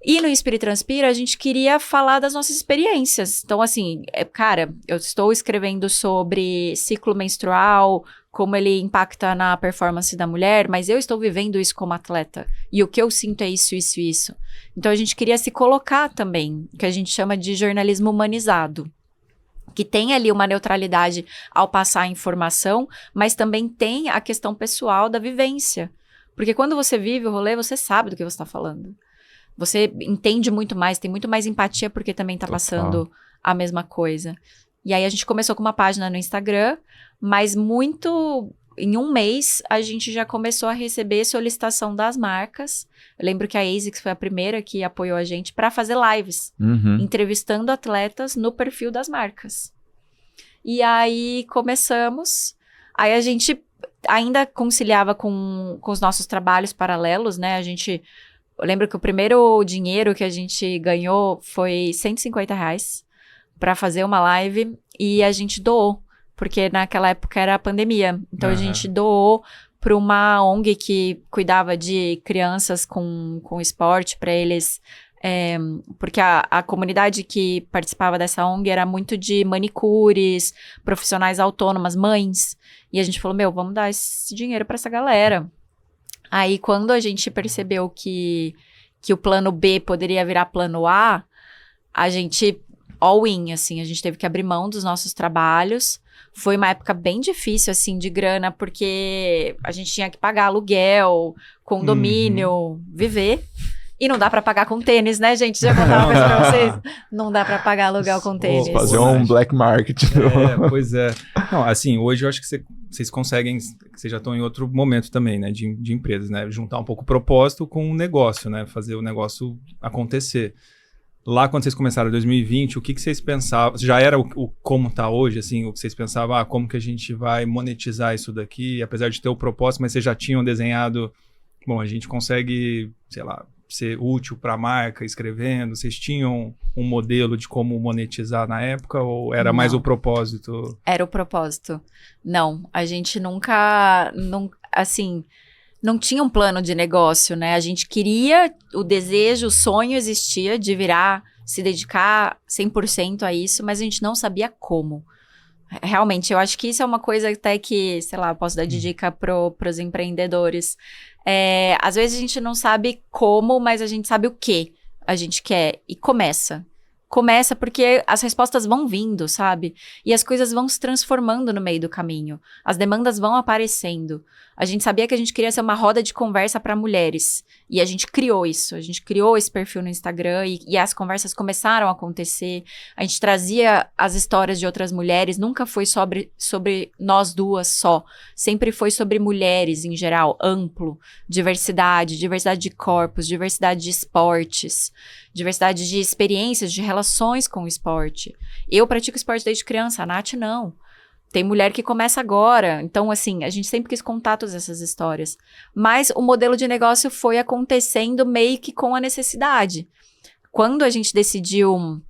E no Inspira e Transpira, a gente queria falar das nossas experiências. Então, assim, cara, eu estou escrevendo sobre ciclo menstrual, como ele impacta na performance da mulher, mas eu estou vivendo isso como atleta. E o que eu sinto é isso, isso e isso. Então, a gente queria se colocar também, que a gente chama de jornalismo humanizado. Que tem ali uma neutralidade ao passar a informação, mas também tem a questão pessoal da vivência. Porque quando você vive o rolê, você sabe do que você está falando. Você entende muito mais, tem muito mais empatia porque também tá passando a mesma coisa. E aí a gente começou com uma página no Instagram, mas muito em um mês, a gente já começou a receber solicitação das marcas. Eu lembro que a ASICS foi a primeira que apoiou a gente para fazer lives, entrevistando atletas no perfil das marcas. E aí começamos, aí a gente ainda conciliava com os nossos trabalhos paralelos, né? Eu lembro que o primeiro dinheiro que a gente ganhou foi R$150 para fazer uma live e a gente doou, porque naquela época era a pandemia. Então a gente doou para uma ONG que cuidava de crianças com esporte, para eles... porque a comunidade que participava dessa ONG era muito de manicures, profissionais autônomas, mães. E a gente falou, vamos dar esse dinheiro para essa galera. Aí, quando a gente percebeu que o plano B poderia virar plano A, a gente, all in, assim, a gente teve que abrir mão dos nossos trabalhos. Foi uma época bem difícil, assim, de grana, porque a gente tinha que pagar aluguel, condomínio, viver. E não dá pra pagar com tênis, né, gente? Já vou dar uma coisa pra vocês. Não dá pra pagar aluguel com tênis. Fazer um black market. Pois é. Não, assim, hoje eu acho que vocês conseguem, vocês já estão em outro momento também, né, de empresas, né? Juntar um pouco o propósito com o negócio, né? Fazer o negócio acontecer. Lá, quando vocês começaram em 2020, o que vocês pensavam? Já era o como tá hoje, assim? O que vocês pensavam? Como que a gente vai monetizar isso daqui? Apesar de ter o propósito, mas vocês já tinham desenhado... Bom, a gente consegue, sei lá, ser útil para a marca escrevendo? Vocês tinham um modelo de como monetizar na época ou era mais o propósito? Era o propósito. Não, a gente nunca, assim, não tinha um plano de negócio, né? A gente queria, o desejo, o sonho existia de se dedicar 100% a isso, mas a gente não sabia como. Realmente, eu acho que isso é uma coisa até que, sei lá, eu posso dar de dica pros empreendedores. Às vezes a gente não sabe como, mas a gente sabe o que a gente quer e começa. Começa porque as respostas vão vindo, sabe? E as coisas vão se transformando no meio do caminho. As demandas vão aparecendo. A gente sabia que a gente queria ser uma roda de conversa para mulheres. E a gente criou isso. A gente criou esse perfil no Instagram e as conversas começaram a acontecer. A gente trazia as histórias de outras mulheres. Nunca foi sobre nós duas só. Sempre foi sobre mulheres em geral, amplo. Diversidade de corpos, diversidade de esportes, diversidade de experiências, de relações com o esporte. Eu pratico esporte desde criança, a Nath não. Tem mulher que começa agora. Então, assim, a gente sempre quis contar todas essas histórias. Mas o modelo de negócio foi acontecendo meio que com a necessidade. Quando a gente decidiu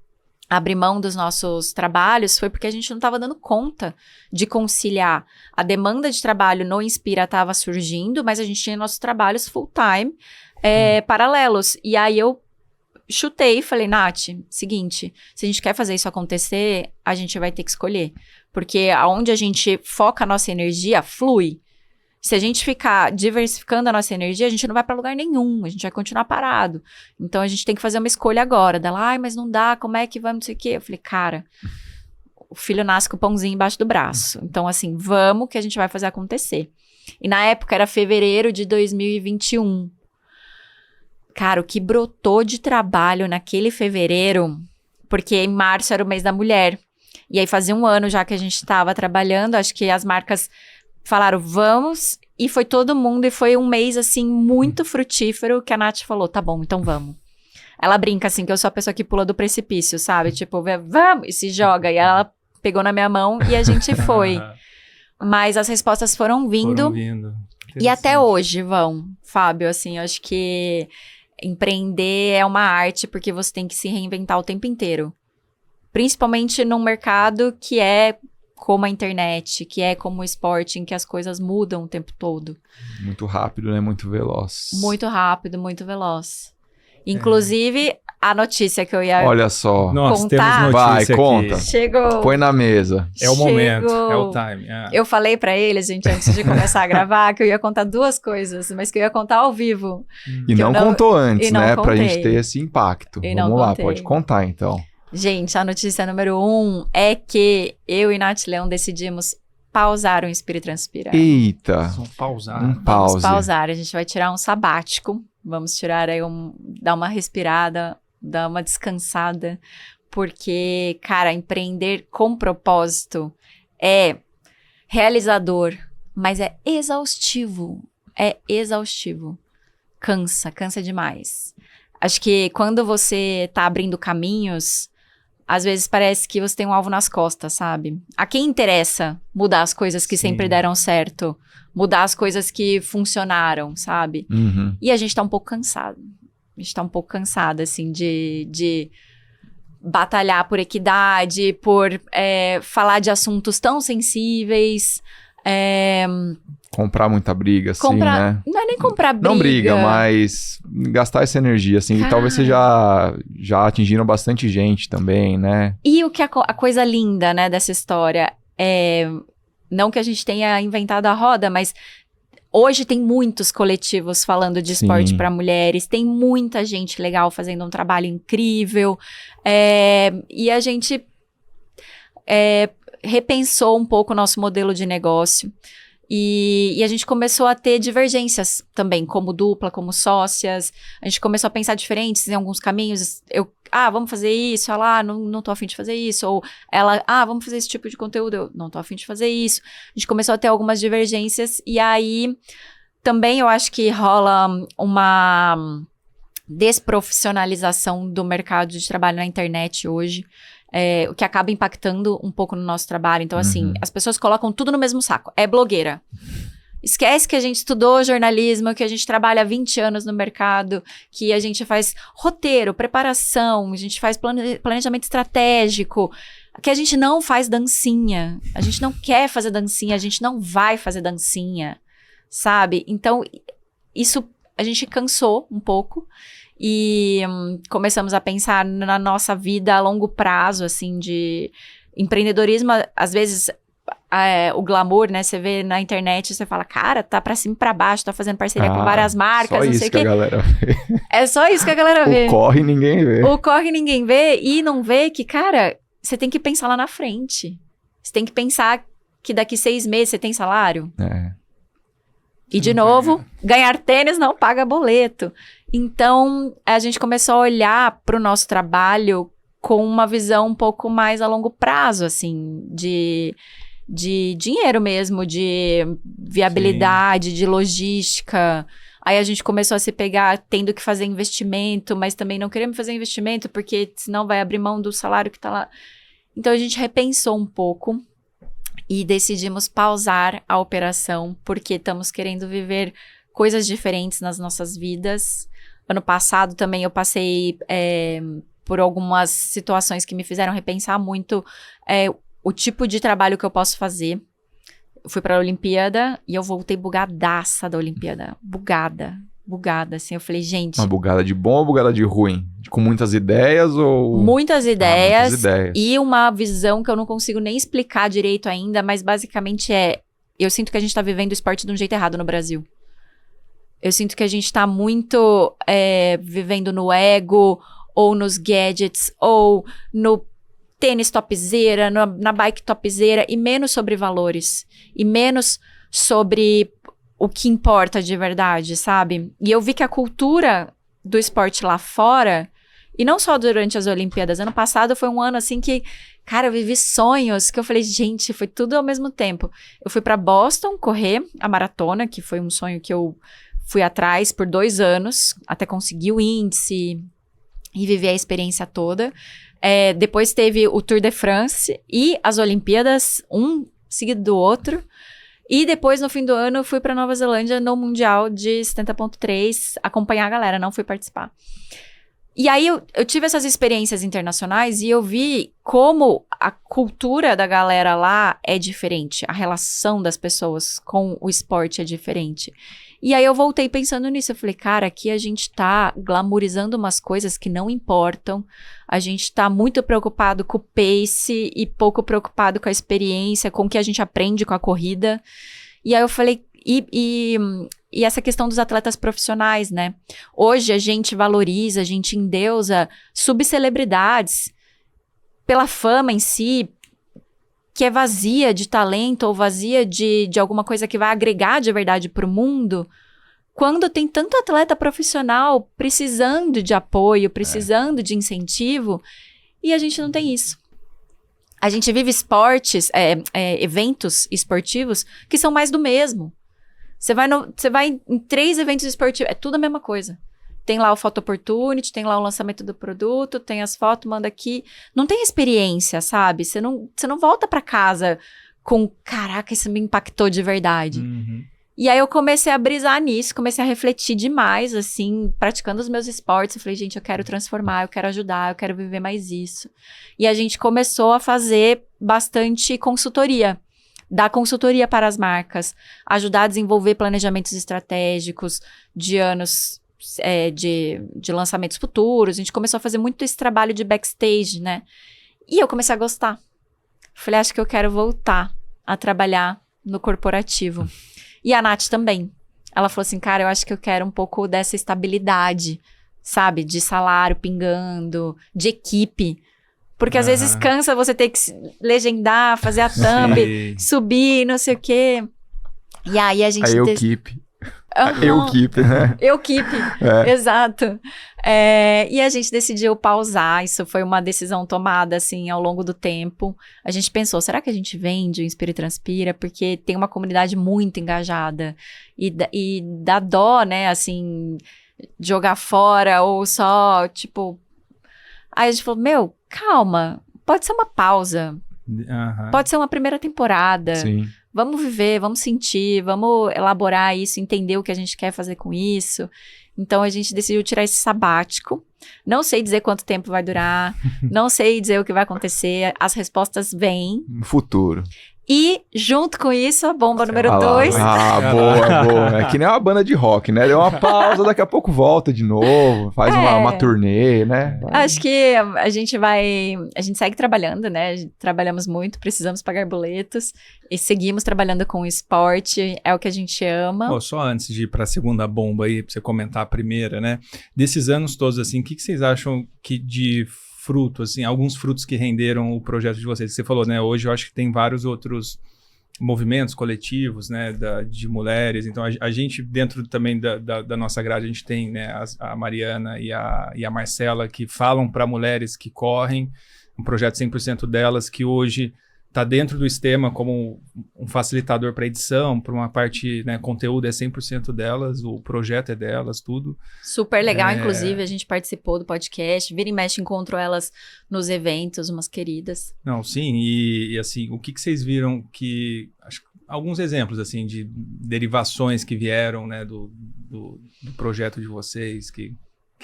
abrir mão dos nossos trabalhos, foi porque a gente não estava dando conta de conciliar. A demanda de trabalho no Inspira estava surgindo, mas a gente tinha nossos trabalhos full-time, paralelos. E aí eu chutei e falei, Nath, seguinte, se a gente quer fazer isso acontecer, a gente vai ter que escolher. Porque aonde a gente foca a nossa energia, flui. Se a gente ficar diversificando a nossa energia, a gente não vai para lugar nenhum, a gente vai continuar parado. Então a gente tem que fazer uma escolha agora. Dela, mas não dá, como é que vamos, não sei o quê. Eu falei, cara, o filho nasce com o pãozinho embaixo do braço. Então assim, vamos que a gente vai fazer acontecer. E na época era fevereiro de 2021. Cara, o que brotou de trabalho naquele fevereiro, porque em março era o mês da mulher. E aí fazia um ano já que a gente estava trabalhando, acho que as marcas falaram, vamos, e foi todo mundo, e foi um mês, assim, muito frutífero, que a Nath falou, tá bom, então vamos. Ela brinca, assim, que eu sou a pessoa que pula do precipício, sabe? Tipo, vamos, e se joga, e ela pegou na minha mão, e a gente foi. Mas as respostas foram vindo. E até hoje vão, Fábio, assim, eu acho que empreender é uma arte, porque você tem que se reinventar o tempo inteiro. Principalmente num mercado que é como a internet, que é como o esporte, em que as coisas mudam o tempo todo. Muito rápido, né? Muito veloz. Muito rápido, muito veloz. Inclusive, a notícia que eu ia Olha só. Nossa, contar. temos notícia Vai, aqui. conta. Chegou. Põe na mesa. É o momento, é o time. Eu falei pra eles, gente, antes de começar a gravar, que eu ia contar duas coisas, mas que eu ia contar ao vivo. E não contou antes, e não né? Pra contei. gente ter esse impacto. E não Vamos lá, contei. pode contar então. Gente, a notícia número 1 é que eu e Nath Leão decidimos pausar o Inspira e Transpira. Eita. Vamos pausar. Um pause. Vamos pausar, a gente vai tirar um sabático, vamos tirar aí dar uma respirada, dar uma descansada, porque, cara, empreender com propósito é realizador, mas é exaustivo. É exaustivo. Cansa demais. Acho que quando você tá abrindo caminhos, às vezes parece que você tem um alvo nas costas, sabe? A quem interessa mudar as coisas que sempre deram certo? Mudar as coisas que funcionaram, sabe? Uhum. E a gente tá um pouco cansado. A gente tá um pouco cansada, assim, de batalhar por equidade, por falar de assuntos tão sensíveis. Comprar muita briga, assim, né? Não é nem comprar briga. Não briga, mas gastar essa energia, assim. E talvez vocês já atingiram bastante gente também, né? E o que a coisa linda, né, dessa história é... Não que a gente tenha inventado a roda, mas hoje tem muitos coletivos falando de esporte para mulheres. Tem muita gente legal fazendo um trabalho incrível. E a gente repensou um pouco o nosso modelo de negócio. E a gente começou a ter divergências também, como dupla, como sócias. A gente começou a pensar diferentes em alguns caminhos. Vamos fazer isso. Ela, não tô afim de fazer isso. Ou ela, vamos fazer esse tipo de conteúdo. Eu não tô afim de fazer isso. A gente começou a ter algumas divergências. E aí, também eu acho que rola uma desprofissionalização do mercado de trabalho na internet hoje. O que acaba impactando um pouco no nosso trabalho. Então, assim, as pessoas colocam tudo no mesmo saco. É blogueira. Esquece que a gente estudou jornalismo, que a gente trabalha há 20 anos no mercado, que a gente faz roteiro, preparação, a gente faz planejamento estratégico, que a gente não faz dancinha. A gente não quer fazer dancinha, a gente não vai fazer dancinha, sabe? Então, isso a gente cansou um pouco. E começamos a pensar na nossa vida a longo prazo, assim, de empreendedorismo. Às vezes, o glamour, né? Você vê na internet, você fala, cara, tá pra cima e pra baixo, tá fazendo parceria com várias marcas, só não isso sei o que quê. a galera vê. É só isso que a galera vê. O corre ninguém vê. O corre ninguém vê e não vê que, cara, você tem que pensar lá na frente. Você tem que pensar que daqui 6 meses você tem salário. E, de novo, ganhar tênis não paga boleto. Então, a gente começou a olhar para o nosso trabalho com uma visão um pouco mais a longo prazo, assim, de dinheiro mesmo, de viabilidade, de logística. Aí a gente começou a se pegar tendo que fazer investimento, mas também não queremos fazer investimento, porque senão vai abrir mão do salário que está lá. Então, a gente repensou um pouco e decidimos pausar a operação, porque estamos querendo viver coisas diferentes nas nossas vidas. Ano passado também eu passei por algumas situações que me fizeram repensar muito o tipo de trabalho que eu posso fazer. Eu fui para a Olimpíada e eu voltei bugadaça da Olimpíada. Bugada, assim. Eu falei, gente... Uma bugada de bom ou bugada de ruim? Com muitas ideias ou... Muitas ideias. Muitas ideias. E uma visão que eu não consigo nem explicar direito ainda, mas basicamente eu sinto que a gente tá vivendo o esporte de um jeito errado no Brasil. Eu sinto que a gente tá muito vivendo no ego, ou nos gadgets, ou no tênis topzera, na bike topzera, e menos sobre valores. E menos sobre o que importa de verdade, sabe? E eu vi que a cultura do esporte lá fora, e não só durante as Olimpíadas, ano passado foi um ano assim que, cara, eu vivi sonhos, que eu falei, gente, foi tudo ao mesmo tempo. Eu fui pra Boston correr a maratona, que foi um sonho que eu fui atrás por 2 anos, até conseguir o índice e viver a experiência toda. Depois teve o Tour de France e as Olimpíadas, um seguido do outro. E depois, no fim do ano, eu fui para Nova Zelândia no Mundial de 70.3 acompanhar a galera, não fui participar. E aí eu tive essas experiências internacionais e eu vi como a cultura da galera lá é diferente, a relação das pessoas com o esporte é diferente. E aí eu voltei pensando nisso, eu falei, cara, aqui a gente tá glamourizando umas coisas que não importam, a gente tá muito preocupado com o pace e pouco preocupado com a experiência, com o que a gente aprende com a corrida. E aí eu falei, e essa questão dos atletas profissionais, né? Hoje a gente valoriza, a gente endeusa subcelebridades pela fama em si, que é vazia de talento ou vazia de alguma coisa que vai agregar de verdade para o mundo, quando tem tanto atleta profissional precisando de apoio, precisando de incentivo, e a gente não tem isso. A gente vive eventos esportivos que são mais do mesmo. Você vai em 3 eventos esportivos, é tudo a mesma coisa. Tem lá o Photo Opportunity, tem lá o lançamento do produto, tem as fotos, manda aqui. Não tem experiência, sabe? Você não volta pra casa com, caraca, isso me impactou de verdade. Uhum. E aí eu comecei a brisar nisso, comecei a refletir demais, assim, praticando os meus esportes. Eu falei, gente, eu quero transformar, eu quero ajudar, eu quero viver mais isso. E a gente começou a fazer bastante consultoria. Dar consultoria para as marcas, ajudar a desenvolver planejamentos estratégicos de anos de lançamentos futuros. A gente começou a fazer muito esse trabalho de backstage, né? E eu comecei a gostar. Falei, acho que eu quero voltar a trabalhar no corporativo. E a Nath também. Ela falou assim, cara, eu acho que eu quero um pouco dessa estabilidade, sabe? De salário pingando, de equipe. Porque às vezes cansa você ter que legendar, fazer a thumb, subir, não sei o quê. E aí a gente... A Equipe. Equipe, né? Equipe, exato. E a gente decidiu pausar. Isso foi uma decisão tomada, assim, ao longo do tempo. A gente pensou, será que a gente vende o Inspira e Transpira? Porque tem uma comunidade muito engajada. E dá dó, né, assim, jogar fora ou só, tipo... Aí a gente falou, calma, pode ser uma pausa. Pode ser uma primeira temporada. Sim. Vamos viver, vamos sentir, vamos elaborar isso, entender o que a gente quer fazer com isso. Então, a gente decidiu tirar esse sabático. Não sei dizer quanto tempo vai durar, não sei dizer o que vai acontecer, as respostas vêm. No futuro. E, junto com isso, a bomba número 2. Boa. É que nem uma banda de rock, né? Deu uma pausa, daqui a pouco volta de novo, faz uma turnê, né? Acho que a gente segue trabalhando, né? Trabalhamos muito, precisamos pagar boletos e seguimos trabalhando com o esporte, é o que a gente ama. Só antes de ir para a segunda bomba aí, pra você comentar a primeira, né? Desses anos todos, assim, o que vocês acham que de fruto, assim, alguns frutos que renderam o projeto de vocês? Você falou, né? Hoje eu acho que tem vários outros movimentos coletivos, né? De mulheres. Então, a gente, dentro também da nossa grade, a gente tem, né? A Mariana e a Marcela, que falam para mulheres que correm. Um projeto 100% delas, que hoje está dentro do sistema como um facilitador para edição, para uma parte, né, conteúdo é 100% delas, o projeto é delas, tudo. Super legal, inclusive, a gente participou do podcast, vira e mexe, encontro elas nos eventos, umas queridas. Não, sim, e assim, o que vocês viram que, acho, alguns exemplos, assim, de derivações que vieram, né, do projeto de vocês, que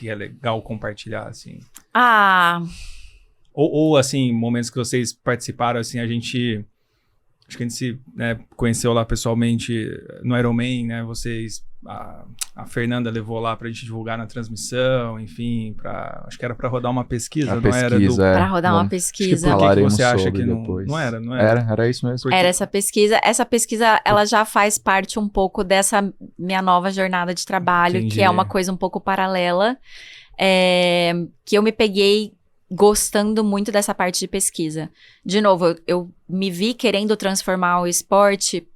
é legal compartilhar, assim. Ou, assim, momentos que vocês participaram, assim, acho que a gente se, né, conheceu lá pessoalmente no Ironman, né, a Fernanda levou lá pra gente divulgar na transmissão, enfim, acho que era pra rodar uma pesquisa, Pra rodar uma pesquisa. Por que você acha que não era? Era isso mesmo. Era essa pesquisa, ela já faz parte um pouco dessa minha nova jornada de trabalho, Entendi. Que é uma coisa um pouco paralela, que eu me peguei gostando muito dessa parte de pesquisa. De novo, eu me vi querendo transformar o esporte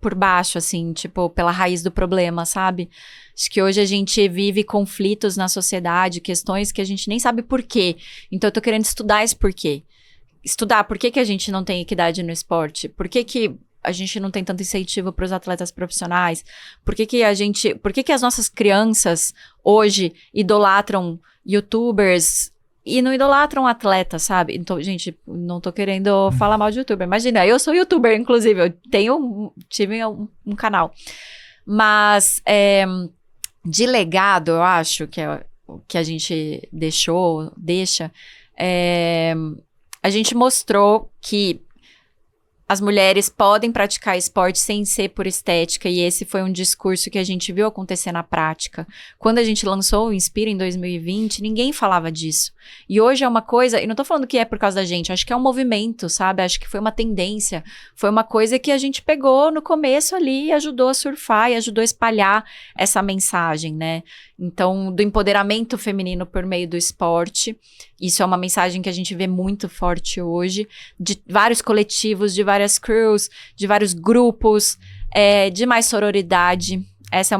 por baixo, assim, tipo, pela raiz do problema, sabe? Acho que hoje a gente vive conflitos na sociedade, questões que a gente nem sabe por quê. Então, eu tô querendo estudar esse porquê. Estudar por que a gente não tem equidade no esporte, por que a gente não tem tanto incentivo para os atletas profissionais, por que as nossas crianças hoje idolatram youtubers e não idolatram atletas, sabe? Então, gente, não tô querendo falar mal de youtuber. Imagina, eu sou youtuber, inclusive. Eu tive um canal. Mas, de legado, eu acho, que é o que a gente deixa, a gente mostrou que as mulheres podem praticar esporte sem ser por estética, e esse foi um discurso que a gente viu acontecer na prática. Quando a gente lançou o Inspira em 2020, ninguém falava disso. E hoje é uma coisa, e não tô falando que é por causa da gente, acho que é um movimento, sabe? Acho que foi uma tendência, foi uma coisa que a gente pegou no começo ali e ajudou a surfar e ajudou a espalhar essa mensagem, né? Então, do empoderamento feminino por meio do esporte. Isso é uma mensagem que a gente vê muito forte hoje, de vários coletivos, de várias crews, de vários grupos, de mais sororidade. Essa é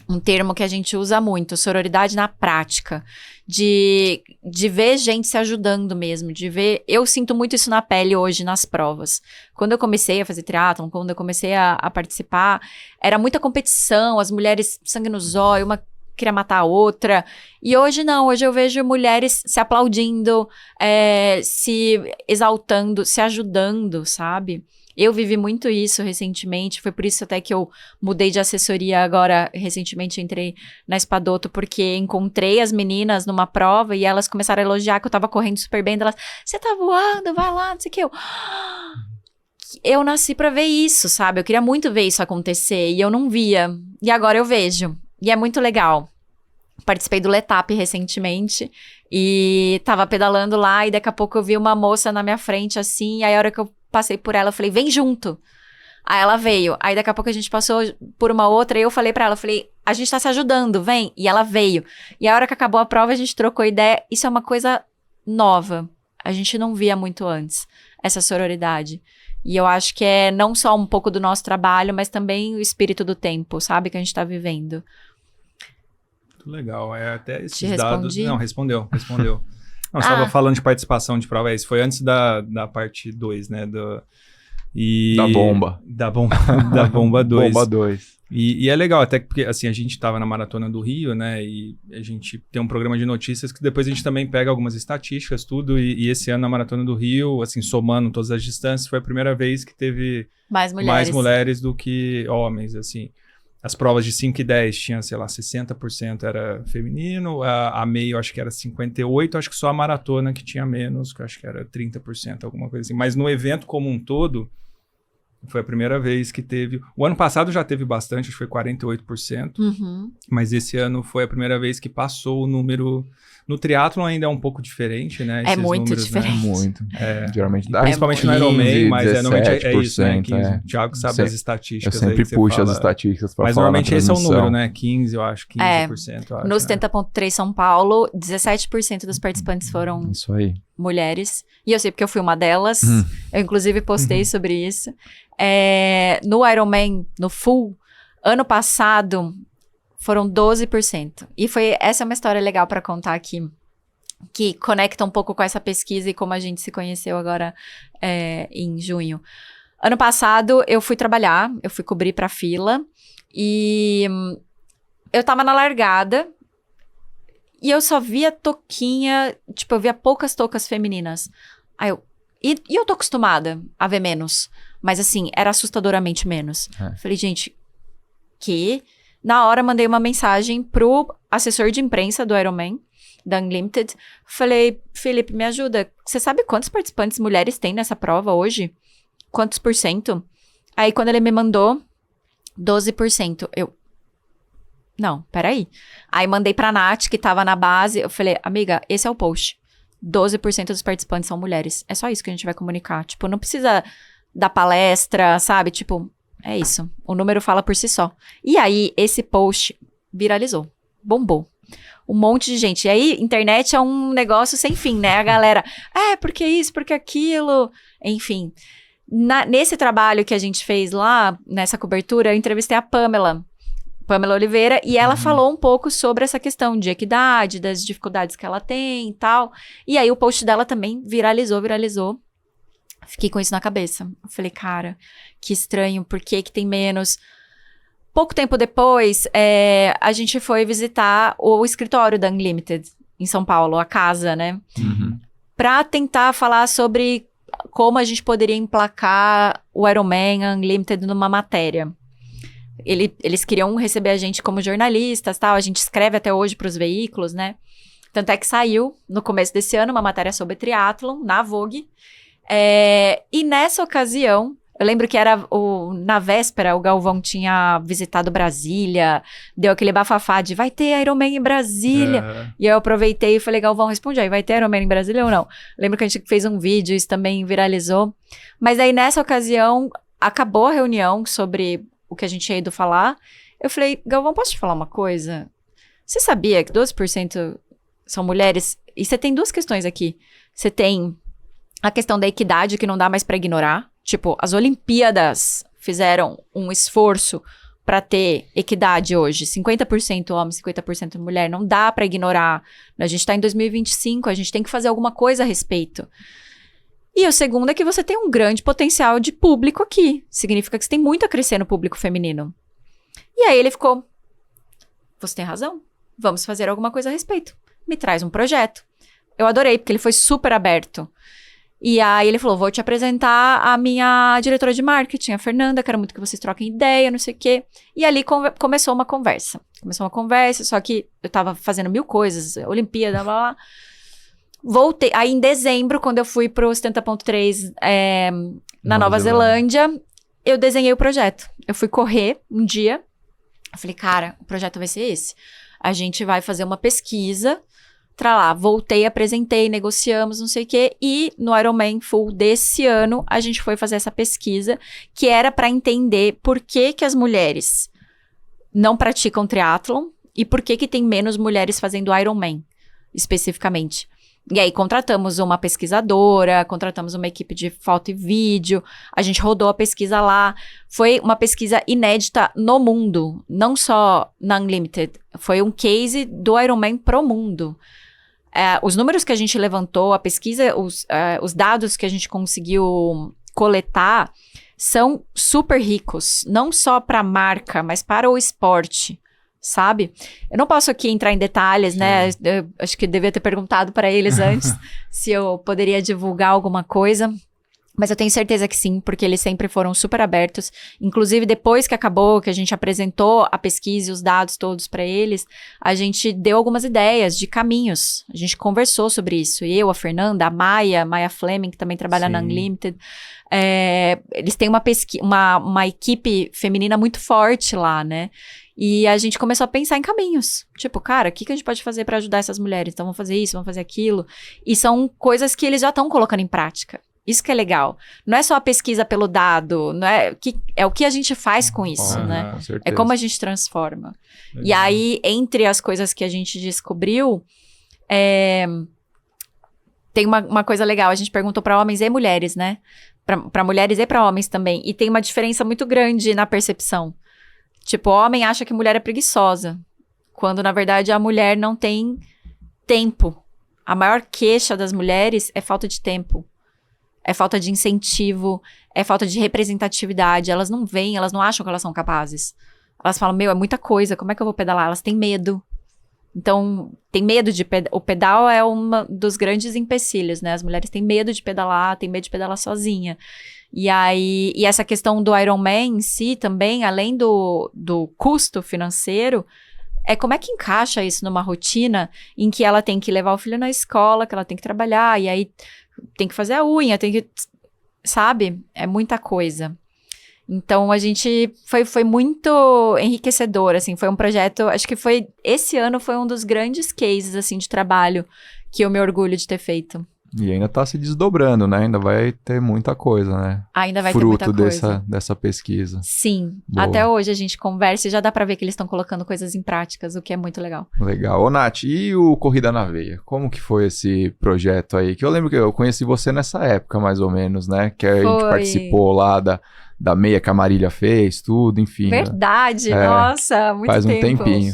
um termo que a gente usa muito, sororidade na prática, de ver gente se ajudando mesmo, de ver... Eu sinto muito isso na pele hoje, nas provas. Quando eu comecei a fazer triatlon, quando eu comecei a participar, era muita competição, as mulheres sangue no zóio, uma queria matar a outra. E hoje não, hoje eu vejo mulheres se aplaudindo, se exaltando, se ajudando, sabe? Eu vivi muito isso recentemente, foi por isso até que eu mudei de assessoria agora, recentemente entrei na Espadoto, porque encontrei as meninas numa prova e elas começaram a elogiar que eu tava correndo super bem, elas, você tá voando, vai lá, não sei o que, eu nasci pra ver isso, sabe? Eu queria muito ver isso acontecer e eu não via, e agora eu vejo, e é muito legal. Participei do Letap recentemente e tava pedalando lá e daqui a pouco eu vi uma moça na minha frente assim, e aí a hora que eu passei por ela, eu falei, vem junto. Aí ela veio. Aí daqui a pouco a gente passou por uma outra e eu falei pra ela, a gente tá se ajudando, vem. E ela veio. E a hora que acabou a prova, a gente trocou ideia. Isso é uma coisa nova. A gente não via muito antes, essa sororidade. E eu acho que é não só um pouco do nosso trabalho, mas também o espírito do tempo, sabe? Que a gente tá vivendo. Muito legal. Até esses Te dados... respondi? Não, respondeu. Não, você estava falando de participação de prova, isso foi antes da parte 2, né? Da bomba. Da bomba 2. Bomba 2. E é legal, até porque assim, a gente estava na Maratona do Rio, né? E a gente tem um programa de notícias que depois a gente também pega algumas estatísticas, tudo. E esse ano na Maratona do Rio, assim, somando todas as distâncias, foi a primeira vez que teve mais mulheres do que homens, assim. As provas de 5 e 10 tinha, sei lá, 60% era feminino, a meio acho que era 58%, acho que só a maratona que tinha menos, que acho que era 30%, alguma coisa assim. Mas no evento como um todo, foi a primeira vez que teve... O ano passado já teve bastante, acho que foi 48%, mas esse ano foi a primeira vez que passou o número... No triatlon ainda é um pouco diferente, né? É muito diferente. Né? Muito. Geralmente dá. Principalmente no Ironman, mas normalmente é isso, né? 15. O Thiago sabe as estatísticas. Eu sempre puxo as estatísticas para falar. Mas normalmente esse é o número, né? 15, eu acho. 15%, eu acho. No 70.3 São Paulo, 17% dos participantes foram isso aí. Mulheres. E eu sei porque eu fui uma delas. Eu, inclusive, postei sobre isso. No Ironman, no Full, ano passado... Foram 12%. E essa é uma história legal para contar aqui, que conecta um pouco com essa pesquisa e como a gente se conheceu agora em junho. Ano passado, eu fui trabalhar, eu fui cobrir pra fila, e eu tava na largada, e eu só via toquinha, tipo, eu via poucas toucas femininas. Aí e eu tô acostumada a ver menos, mas assim, era assustadoramente menos. Falei, gente, Na hora, mandei uma mensagem pro assessor de imprensa do Ironman, da Unlimited. Falei, Felipe, me ajuda. Você sabe quantos participantes mulheres tem nessa prova hoje? Quantos %? Aí, quando ele me mandou, 12%. Não, peraí. Aí, mandei pra Nath, que tava na base. Eu falei, amiga, esse é o post. 12% dos participantes são mulheres. É só isso que a gente vai comunicar. Tipo, não precisa dar palestra, sabe? Tipo... É isso, o número fala por si só. E aí, esse post viralizou, bombou. Um monte de gente. E aí, internet é um negócio sem fim, né? A galera, porque isso, porque aquilo. Enfim, nesse trabalho que a gente fez lá, nessa cobertura, eu entrevistei a Pamela Oliveira, e ela falou um pouco sobre essa questão de equidade, das dificuldades que ela tem e tal. E aí, o post dela também viralizou. Fiquei com isso na cabeça. Eu falei, cara, que estranho, por que tem menos? Pouco tempo depois, a gente foi visitar o escritório da Unlimited, em São Paulo, a casa, né? Pra tentar falar sobre como a gente poderia emplacar o Ironman Unlimited numa matéria. Eles queriam receber a gente como jornalistas, tal. A gente escreve até hoje pros veículos, né? Tanto é que saiu, no começo desse ano, uma matéria sobre triatlon, na Vogue. E nessa ocasião, eu lembro que era na véspera, o Galvão tinha visitado Brasília, deu aquele bafafá de vai ter Ironman em Brasília. E eu aproveitei e falei, Galvão, responde aí, vai ter Ironman em Brasília ou não? Lembro que a gente fez um vídeo, isso também viralizou. Mas aí nessa ocasião, acabou a reunião sobre o que a gente tinha ido falar. Eu falei, Galvão, posso te falar uma coisa? Você sabia que 12% são mulheres? E você tem duas questões aqui. Você tem a questão da equidade, que não dá mais pra ignorar. Tipo, as Olimpíadas fizeram um esforço para ter equidade hoje, 50% homem, 50% mulher, não dá para ignorar. A gente tá em 2025, a gente tem que fazer alguma coisa a respeito. E o segundo é que você tem um grande potencial de público aqui. Significa que você tem muito a crescer no público feminino. E aí ele ficou, você tem razão, vamos fazer alguma coisa a respeito. Me traz um projeto. Eu adorei, porque ele foi super aberto. E aí ele falou, vou te apresentar a minha diretora de marketing, a Fernanda, quero muito que vocês troquem ideia, não sei o quê. E ali começou uma conversa. Só que eu tava fazendo 1000 coisas, Olimpíada, blá, blá. Voltei, aí em dezembro, quando eu fui pro 70.3 na Nova Zelândia, eu desenhei o projeto. Eu fui correr um dia, eu falei, cara, o projeto vai ser esse. A gente vai fazer uma pesquisa, voltei, apresentei, negociamos, não sei o quê, e no Ironman Full desse ano, a gente foi fazer essa pesquisa, que era para entender por que as mulheres não praticam triatlon e por que tem menos mulheres fazendo Ironman, especificamente. E aí, contratamos uma pesquisadora, contratamos uma equipe de foto e vídeo, a gente rodou a pesquisa lá. Foi uma pesquisa inédita no mundo, não só na Unlimited. Foi um case do Ironman pro mundo. Os números que a gente levantou, a pesquisa, os dados que a gente conseguiu coletar são super ricos, não só para a marca, mas para o esporte. Sabe? Eu não posso aqui entrar em detalhes, né? Eu acho que devia ter perguntado para eles antes se eu poderia divulgar alguma coisa. Mas eu tenho certeza que sim, porque eles sempre foram super abertos. Inclusive, depois que acabou, que a gente apresentou a pesquisa e os dados todos para eles, a gente deu algumas ideias de caminhos. A gente conversou sobre isso. Eu, a Fernanda, a Maia Fleming, que também trabalha na Unlimited. Eles têm uma equipe feminina muito forte lá, né? E a gente começou a pensar em caminhos. Tipo, cara, o que a gente pode fazer para ajudar essas mulheres? Então, vamos fazer isso, vamos fazer aquilo. E são coisas que eles já estão colocando em prática. Isso que é legal. Não é só a pesquisa pelo dado, não é, é o que a gente faz com isso, né? Com certeza. É como a gente transforma. E aí, entre as coisas que a gente descobriu, tem uma coisa legal. A gente perguntou para homens e mulheres, né? Para mulheres e para homens também. E tem uma diferença muito grande na percepção. Tipo, o homem acha que mulher é preguiçosa, quando, na verdade, a mulher não tem tempo. A maior queixa das mulheres é falta de tempo. É falta de incentivo, é falta de representatividade. Elas não veem, elas não acham que elas são capazes. Elas falam, é muita coisa, como é que eu vou pedalar? Elas têm medo. Então, tem medo de pedalar. O pedal é um dos grandes empecilhos, né? As mulheres têm medo de pedalar, têm medo de pedalar sozinha. E essa questão do Ironman em si também, além do custo financeiro, é como é que encaixa isso numa rotina em que ela tem que levar o filho na escola, que ela tem que trabalhar, e aí tem que fazer a unha, tem que... Sabe? É muita coisa. Então, a gente... Foi muito enriquecedor, assim. Foi um projeto... Acho que esse ano foi um dos grandes cases, assim, de trabalho que eu me orgulho de ter feito. E ainda tá se desdobrando, né? Ainda vai ter muita coisa, né? Ainda vai ter muita coisa. Fruto dessa pesquisa. Sim. Boa. Até hoje a gente conversa e já dá pra ver que eles estão colocando coisas em práticas, o que é muito legal. Legal. Ô, Nath, e o Corrida na Veia? Como que foi esse projeto aí? Que eu lembro que eu conheci você nessa época, mais ou menos, né? Que a gente participou lá da meia que a Marília fez, tudo, enfim. Verdade. Nossa, muito faz tempo. Faz um tempinho.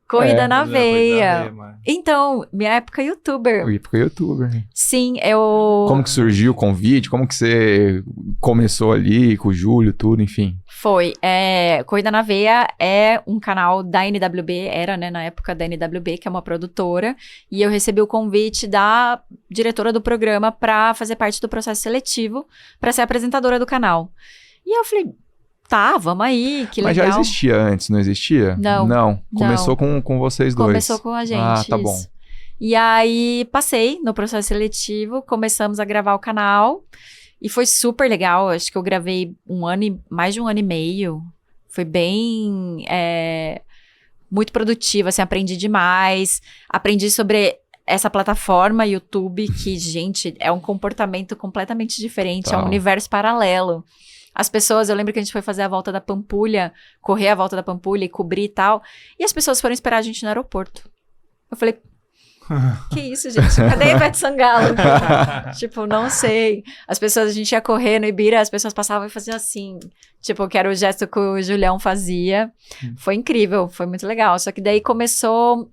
Corrida na Veia. Então, minha época youtuber. Época youtuber. Sim, eu... Como que surgiu o convite? Como que você começou ali com o Júlio, tudo, enfim? Foi. Corrida na Veia é um canal da NWB, era, né, na época da NWB, que é uma produtora, e eu recebi o convite da diretora do programa para fazer parte do processo seletivo, para ser apresentadora do canal. E eu falei... Tá, vamos aí, que legal. Mas já existia antes, não existia? Não. Começou com vocês dois. Começou com a gente, tá isso. Bom. E aí, passei no processo seletivo, começamos a gravar o canal, e foi super legal. Acho que eu gravei mais de um ano e meio. Foi bem, muito produtivo, assim, aprendi demais. Aprendi sobre essa plataforma YouTube, que, gente, é um comportamento completamente diferente, é um universo paralelo. As pessoas, eu lembro que a gente foi fazer a volta da Pampulha, correr a volta da Pampulha e cobrir e tal, e as pessoas foram esperar a gente no aeroporto. Eu falei, Que isso, gente? Cadê a Ivete Sangalo? Tipo, não sei. As pessoas, a gente ia correr no Ibira, as pessoas passavam e faziam assim. Tipo, que era o gesto que o Julião fazia. Foi incrível, foi muito legal. Só que daí começou...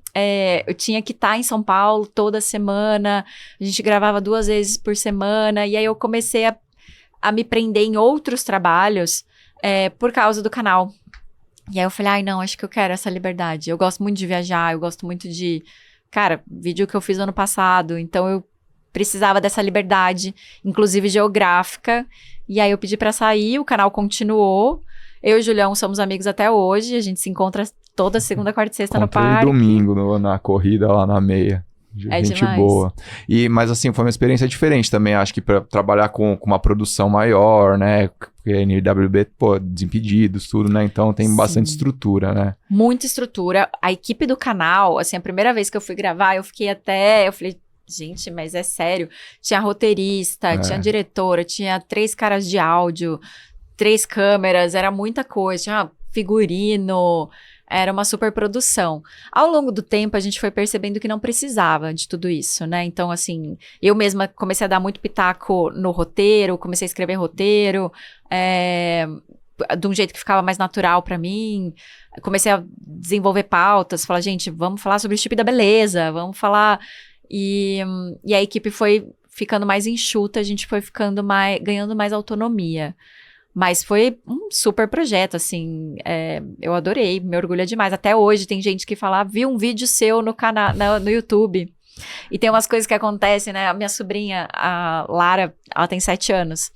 eu tinha que estar em São Paulo toda semana. A gente gravava 2 vezes por semana. E aí eu comecei a me prender em outros trabalhos por causa do canal. E aí eu falei, ai não, acho que eu quero essa liberdade. Eu gosto muito de viajar, eu gosto muito de... Cara, vídeo que eu fiz ano passado, então eu precisava dessa liberdade, inclusive geográfica. E aí eu pedi pra sair, o canal continuou. Eu e o Julião somos amigos até hoje, a gente se encontra toda segunda, quarta e sexta no parque. Domingo na corrida lá na meia. Gente demais. Boa. Mas assim, foi uma experiência diferente também, acho que para trabalhar com uma produção maior, né? Porque a NWB, pô, Desimpedidos, tudo, né? Então tem bastante estrutura, né? Muita estrutura. A equipe do canal, assim, a primeira vez que eu fui gravar, eu falei, gente, mas é sério. Tinha roteirista, tinha diretora, tinha 3 caras de áudio, 3 câmeras, era muita coisa, tinha figurino... Era uma super produção. Ao longo do tempo, a gente foi percebendo que não precisava de tudo isso, né? Então, assim, eu mesma comecei a dar muito pitaco no roteiro, comecei a escrever roteiro, de um jeito que ficava mais natural pra mim. Comecei a desenvolver pautas, falar, gente, vamos falar sobre o chip da beleza, vamos falar... E a equipe foi ficando mais enxuta, a gente foi ganhando mais autonomia. Mas foi um super projeto, assim, eu adorei, me orgulha demais. Até hoje tem gente que fala, vi um vídeo seu no canal, no YouTube. E tem umas coisas que acontecem, né? A minha sobrinha, a Lara, ela tem 7 anos.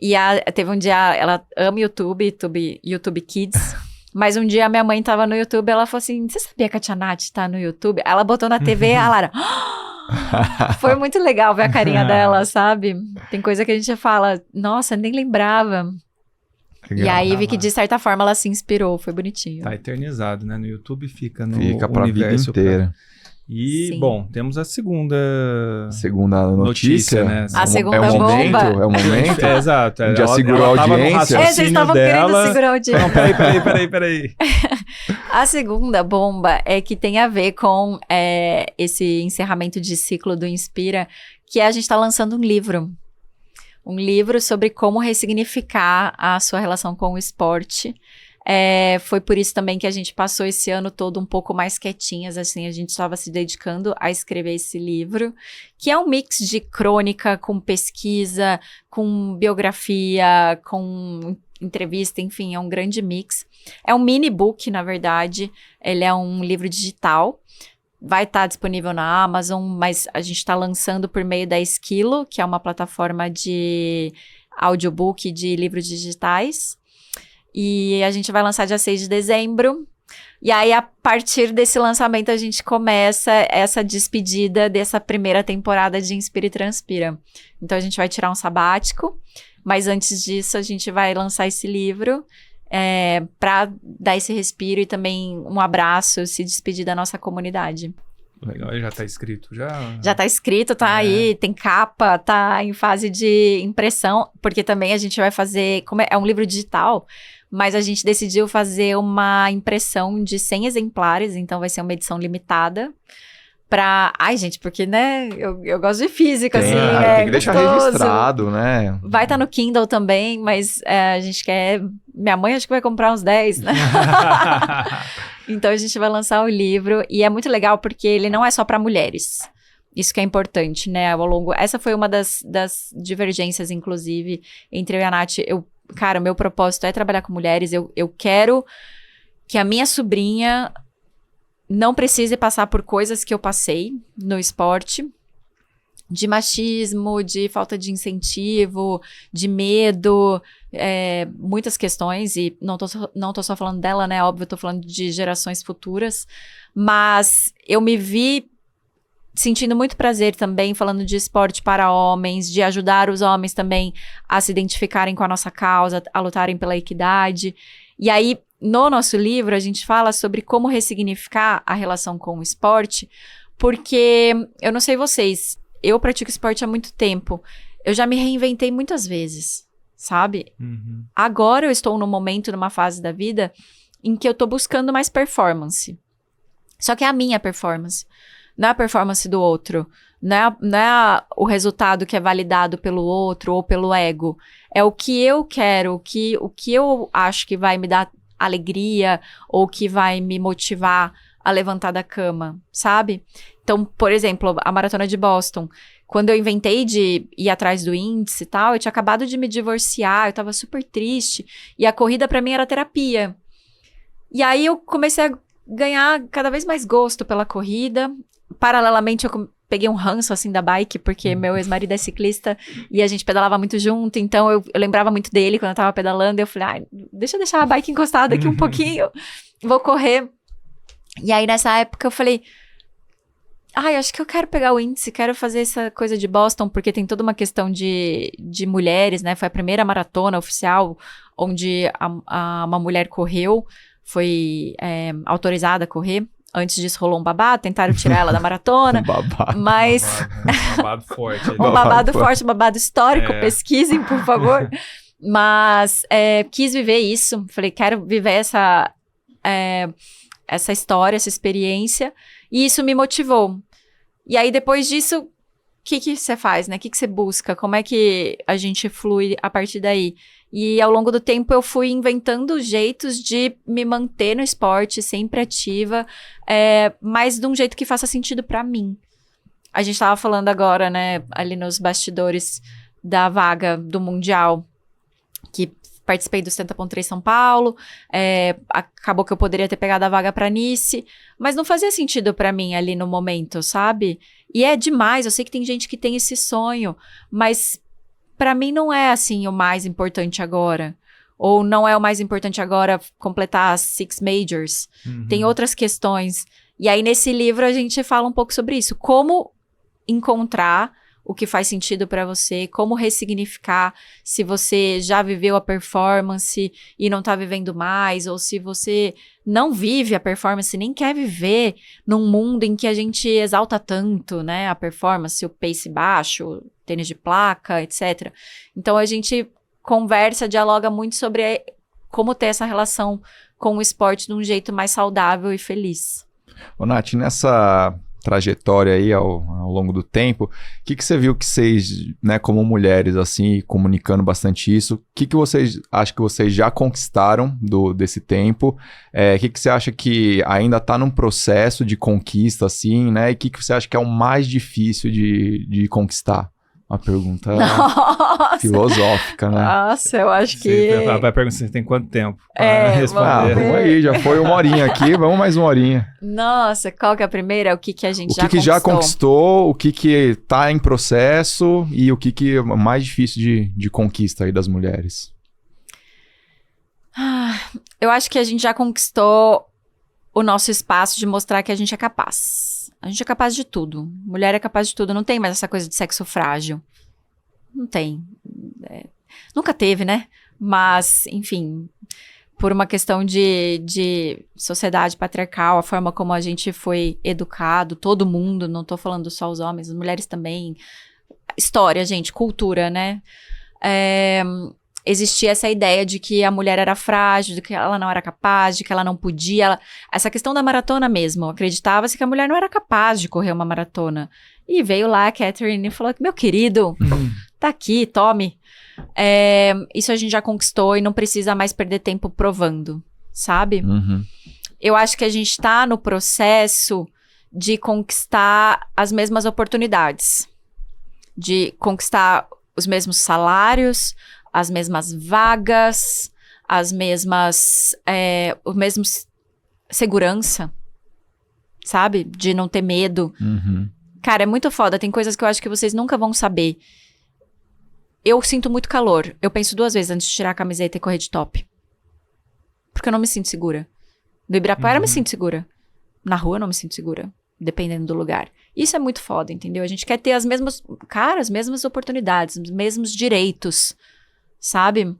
E teve um dia, ela ama YouTube Kids. Mas um dia a minha mãe tava no YouTube, ela falou assim, você sabia que a Tia Nath tá no YouTube? Ela botou na TV, a Lara... Foi muito legal ver a carinha dela, sabe? Tem coisa que a gente fala, nossa, nem lembrava. Legal, e aí vi que de certa forma ela se inspirou, foi bonitinho. Tá eternizado, né? No YouTube fica no pra universo vida inteira. E, bom, temos a segunda notícia, né? A segunda bomba. bomba. É o momento? Exato. Já segurou a audiência? Vocês estavam querendo segurar a audiência. Não, peraí. A segunda bomba é que tem a ver com esse encerramento de ciclo do Inspira, que a gente está lançando um livro. Um livro sobre como ressignificar a sua relação com o esporte. Foi por isso também que a gente passou esse ano todo um pouco mais quietinhas, assim, a gente estava se dedicando a escrever esse livro, que é um mix de crônica com pesquisa, com biografia, com entrevista, enfim, é um grande mix. É um mini book, na verdade, ele é um livro digital, vai estar disponível na Amazon, mas a gente está lançando por meio da Esquilo, que é uma plataforma de audiobook de livros digitais. E a gente vai lançar dia 6 de dezembro. E aí, a partir desse lançamento, a gente começa essa despedida dessa primeira temporada de Inspira e Transpira. Então, a gente vai tirar um sabático. Mas antes disso, a gente vai lançar esse livro para dar esse respiro e também um abraço, se despedir da nossa comunidade. Legal, já tá escrito, Já tá escrito, tá aí, tem capa, tá em fase de impressão, porque também a gente vai fazer, como é um livro digital, mas a gente decidiu fazer uma impressão de 100 exemplares, então vai ser uma edição limitada. Ai, gente, porque, né, eu gosto de física, assim, tem que deixar registrado, né? Vai estar no Kindle também, mas a gente quer... Minha mãe acho que vai comprar uns 10, né? Então, a gente vai lançar o livro, e é muito legal porque ele não é só para mulheres. Isso que é importante, né, ao longo... Essa foi uma das divergências, inclusive, entre eu e a Nath. Cara, o meu propósito é trabalhar com mulheres, eu quero que a minha sobrinha... não precise passar por coisas que eu passei no esporte, de machismo, de falta de incentivo, de medo, muitas questões, e não tô só falando dela, né, óbvio, eu tô falando de gerações futuras, mas eu me vi sentindo muito prazer também, falando de esporte para homens, de ajudar os homens também a se identificarem com a nossa causa, a lutarem pela equidade, e aí, no nosso livro, a gente fala sobre como ressignificar a relação com o esporte, porque, eu não sei vocês, eu pratico esporte há muito tempo, eu já me reinventei muitas vezes, sabe? Uhum. Agora eu estou num momento, numa fase da vida, em que eu tô buscando mais performance. Só que é a minha performance. não é a performance do outro, não é o resultado que é validado pelo outro ou pelo ego. É o que eu quero, o que eu acho que vai me dar alegria ou que vai me motivar a levantar da cama, sabe? Então, por exemplo, a Maratona de Boston, quando eu inventei de ir atrás do índice e tal, eu tinha acabado de me divorciar, eu tava super triste, e a corrida pra mim era terapia. E aí eu comecei a ganhar cada vez mais gosto pela corrida. Paralelamente, eu peguei um ranço, assim, da bike, porque meu ex-marido é ciclista e a gente pedalava muito junto, então eu lembrava muito dele quando eu tava pedalando, e eu falei, deixa eu deixar a bike encostada aqui um pouquinho, vou correr. E aí, nessa época, eu falei, acho que eu quero pegar o índice, quero fazer essa coisa de Boston, porque tem toda uma questão de mulheres, né? Foi a primeira maratona oficial onde uma mulher correu, foi autorizada a correr. Antes disso rolou um babado, tentaram tirar ela da maratona. Mas... Um babado forte. Um babado forte, um babado histórico, pesquisem, por favor. Mas quis viver isso, falei, quero viver essa história, essa experiência, e isso me motivou. E aí, depois disso, o que você faz, né? O que você busca? Como é que a gente flui a partir daí? E ao longo do tempo eu fui inventando jeitos de me manter no esporte, sempre ativa, mas de um jeito que faça sentido pra mim. A gente tava falando agora, né, ali nos bastidores da vaga do Mundial, que participei do 70.3 São Paulo, acabou que eu poderia ter pegado a vaga pra Nice, mas não fazia sentido pra mim ali no momento, sabe? E é demais, eu sei que tem gente que tem esse sonho, mas pra mim não é, assim, o mais importante agora. Ou não é o mais importante agora completar as 6 majors. Tem outras questões. E aí, nesse livro, a gente fala um pouco sobre isso. Como encontrar o que faz sentido pra você, como ressignificar se você já viveu a performance e não tá vivendo mais, ou se você não vive a performance, nem quer viver num mundo em que a gente exalta tanto, né, a performance, o pace baixo, tênis de placa, etc. Então a gente conversa, dialoga muito sobre como ter essa relação com o esporte de um jeito mais saudável e feliz. Ô, Nath, nessa trajetória aí ao longo do tempo, o que você viu que vocês, né, como mulheres, assim, comunicando bastante isso, o que vocês acham que vocês já conquistaram desse tempo? O que você acha que ainda está num processo de conquista, assim, né? E o que você acha que é o mais difícil de conquistar? Uma pergunta filosófica, né? Nossa, eu acho que... Vai perguntar se tem quanto tempo para responder. Vamos aí, já foi 1 horinha aqui, vamos mais 1 horinha. Nossa, qual que é a primeira? O que a gente já conquistou? O que já conquistou, o que tá em processo e o que é mais difícil de conquista aí das mulheres? Eu acho que a gente já conquistou o nosso espaço de mostrar que a gente é capaz. A gente é capaz de tudo. Mulher é capaz de tudo. Não tem mais essa coisa de sexo frágil. Não tem. Nunca teve, né? Mas, enfim, por uma questão de sociedade patriarcal, a forma como a gente foi educado, todo mundo, não tô falando só os homens, as mulheres também. História, gente, cultura, né? Existia essa ideia de que a mulher era frágil, de que ela não era capaz, de que ela não podia. Essa questão da maratona mesmo. Acreditava-se que a mulher não era capaz de correr uma maratona. E veio lá a Catherine e falou: meu querido, tá aqui, tome. Isso a gente já conquistou e não precisa mais perder tempo provando, sabe? Eu acho que a gente tá no processo de conquistar as mesmas oportunidades. De conquistar os mesmos salários, as mesmas vagas, o mesmo segurança, sabe? De não ter medo. Cara, é muito foda. Tem coisas que eu acho que vocês nunca vão saber. Eu sinto muito calor. Eu penso 2 vezes antes de tirar a camiseta e correr de top. Porque eu não me sinto segura. No Ibirapuera eu me sinto segura. Na rua eu não me sinto segura. Dependendo do lugar. Isso é muito foda, entendeu? A gente quer ter as mesmas oportunidades, os mesmos direitos. Sabe?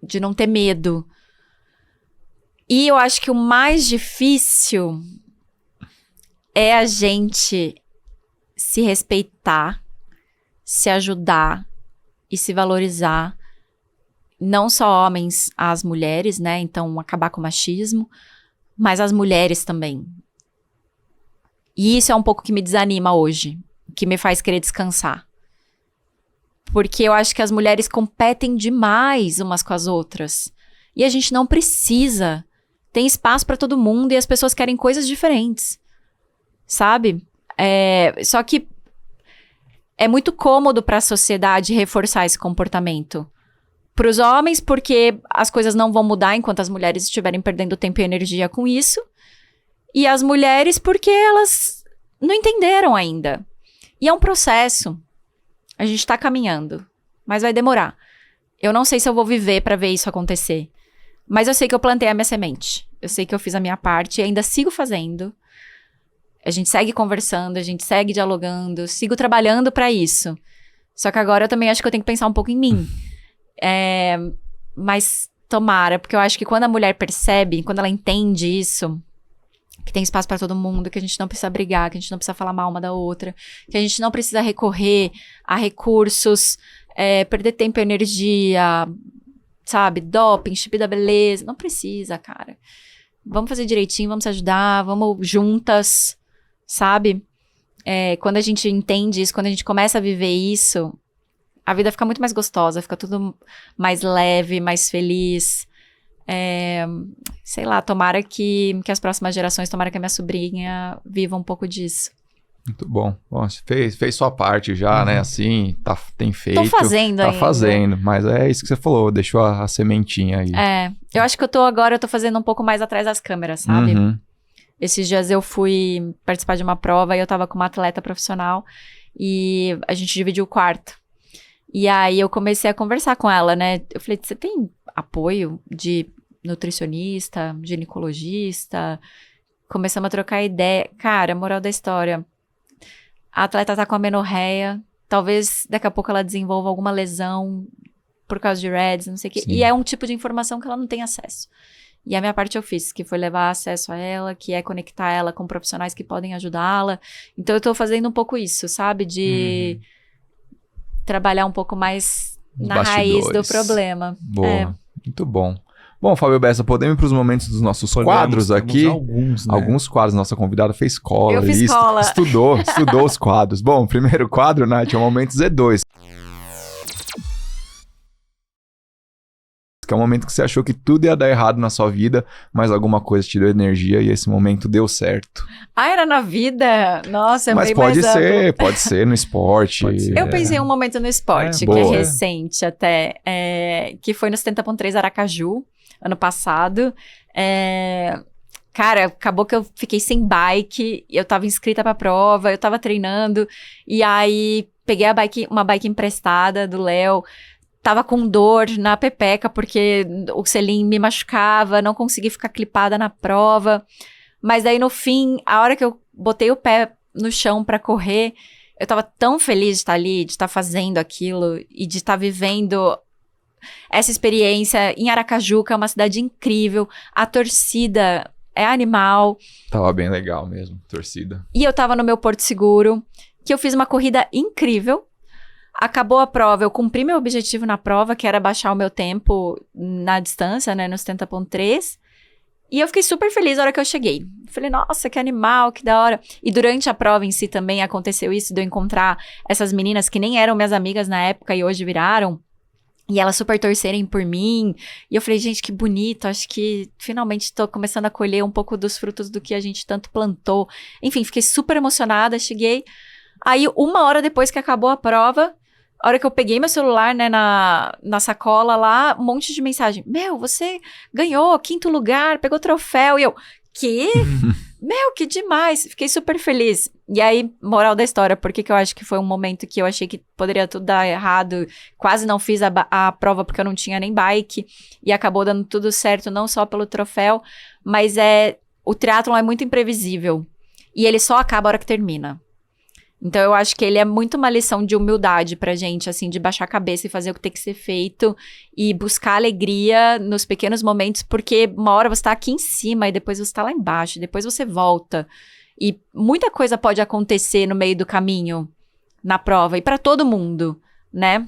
De não ter medo. E eu acho que o mais difícil é a gente se respeitar, se ajudar e se valorizar. Não só homens, as mulheres, né? Então, acabar com o machismo, mas as mulheres também. E isso é um pouco que me desanima hoje, que me faz querer descansar. Porque eu acho que as mulheres competem demais umas com as outras. E a gente não precisa. Tem espaço para todo mundo e as pessoas querem coisas diferentes. Sabe? Só que é muito cômodo para a sociedade reforçar esse comportamento. Para os homens, porque as coisas não vão mudar enquanto as mulheres estiverem perdendo tempo e energia com isso. E as mulheres, porque elas não entenderam ainda. E é um processo. A gente tá caminhando, mas vai demorar. Eu não sei se eu vou viver para ver isso acontecer. Mas eu sei que eu plantei a minha semente. Eu sei que eu fiz a minha parte e ainda sigo fazendo. A gente segue conversando, a gente segue dialogando, sigo trabalhando para isso. Só que agora eu também acho que eu tenho que pensar um pouco em mim. Mas tomara, porque eu acho que quando a mulher percebe, quando ela entende isso, que tem espaço para todo mundo, que a gente não precisa brigar, que a gente não precisa falar mal uma da outra, que a gente não precisa recorrer a recursos, perder tempo e energia, sabe, doping, chip da beleza, não precisa, cara. Vamos fazer direitinho, vamos se ajudar, vamos juntas, sabe? Quando a gente entende isso, quando a gente começa a viver isso, a vida fica muito mais gostosa, fica tudo mais leve, mais feliz. Sei lá, tomara que as próximas gerações, tomara que a minha sobrinha viva um pouco disso. Muito bom. Bom, você fez sua parte já, né? Assim, tem feito. Tô fazendo ainda. Tá fazendo, mas é isso que você falou, deixou a sementinha aí. Eu acho que eu tô fazendo um pouco mais atrás das câmeras, sabe? Uhum. Esses dias eu fui participar de uma prova e eu tava com uma atleta profissional e a gente dividiu o quarto. E aí eu comecei a conversar com ela, né? Eu falei, você tem apoio de nutricionista, ginecologista? Começamos a trocar ideia. Cara, moral da história, a atleta tá com amenorreia, talvez daqui a pouco ela desenvolva alguma lesão por causa de REDS, não sei o quê. Sim. E é um tipo de informação que ela não tem acesso. E a minha parte eu fiz, que foi levar acesso a ela, que é conectar ela com profissionais que podem ajudá-la. Então eu tô fazendo um pouco isso, sabe? De trabalhar um pouco mais na raiz do problema. Boa, muito bom. Bom, Fábio Bessa, podemos ir para os momentos dos nossos quadros aqui? Alguns, né? Alguns quadros. Nossa convidada fez cola. Eu fiz cola. Estudou os quadros. Bom, primeiro quadro, Nath, é o momento Z2. Que é o momento que você achou que tudo ia dar errado na sua vida, mas alguma coisa te deu energia e esse momento deu certo. Era na vida? Nossa, é mas bem pode mais ser, amplo. pode ser no esporte. Pode ser. Eu pensei em um momento no esporte, que boa. é recente até, que foi no 70.3 Aracaju, ano passado. Cara, acabou que eu fiquei sem bike, eu tava inscrita pra prova, eu tava treinando, e aí peguei uma bike emprestada do Léo, tava com dor na pepeca, porque o selim me machucava, não consegui ficar clipada na prova, mas daí no fim, a hora que eu botei o pé no chão pra correr, eu tava tão feliz de estar ali, de estar fazendo aquilo, e de estar vivendo essa experiência em Aracaju, que é uma cidade incrível, a torcida é animal. Tava bem legal mesmo, torcida. E eu tava no meu Porto Seguro, que eu fiz uma corrida incrível. Acabou a prova, eu cumpri meu objetivo na prova, que era baixar o meu tempo na distância, né, no 70.3. E eu fiquei super feliz na hora que eu cheguei. Falei, nossa, que animal, que da hora. E durante a prova em si também aconteceu isso, de eu encontrar essas meninas que nem eram minhas amigas na época e hoje viraram. E elas super torcerem por mim. E eu falei, gente, que bonito. Acho que finalmente tô começando a colher um pouco dos frutos do que a gente tanto plantou. Enfim, fiquei super emocionada, cheguei. Aí, 1 hora depois que acabou a prova, a hora que eu peguei meu celular, né, na sacola lá, um monte de mensagem. Meu, você ganhou 5º lugar, pegou troféu. E eu, quê? Meu, que demais. Fiquei super feliz. E aí, moral da história, porque que eu acho que foi um momento que eu achei que poderia tudo dar errado. Quase não fiz a prova porque eu não tinha nem bike. E acabou dando tudo certo, não só pelo troféu, mas o triatlon é muito imprevisível. E ele só acaba a hora que termina. Então, eu acho que ele é muito uma lição de humildade pra gente, assim, de baixar a cabeça e fazer o que tem que ser feito e buscar alegria nos pequenos momentos, porque uma hora você tá aqui em cima e depois você tá lá embaixo, e depois você volta. E muita coisa pode acontecer no meio do caminho, na prova, e pra todo mundo, né?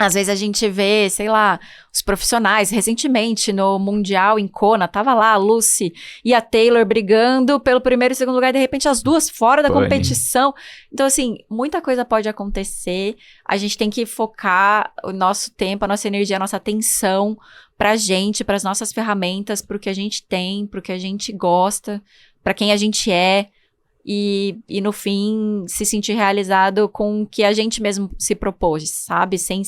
Às vezes a gente vê, sei lá, os profissionais, recentemente no Mundial em Kona, tava lá a Lucy e a Taylor brigando pelo primeiro e segundo lugar, e de repente as duas fora da competição. Então, assim, muita coisa pode acontecer, a gente tem que focar o nosso tempo, a nossa energia, a nossa atenção pra gente, pras nossas ferramentas, pro que a gente tem, pro que a gente gosta, pra quem a gente é. E no fim, se sentir realizado com o que a gente mesmo se propôs, sabe? Sem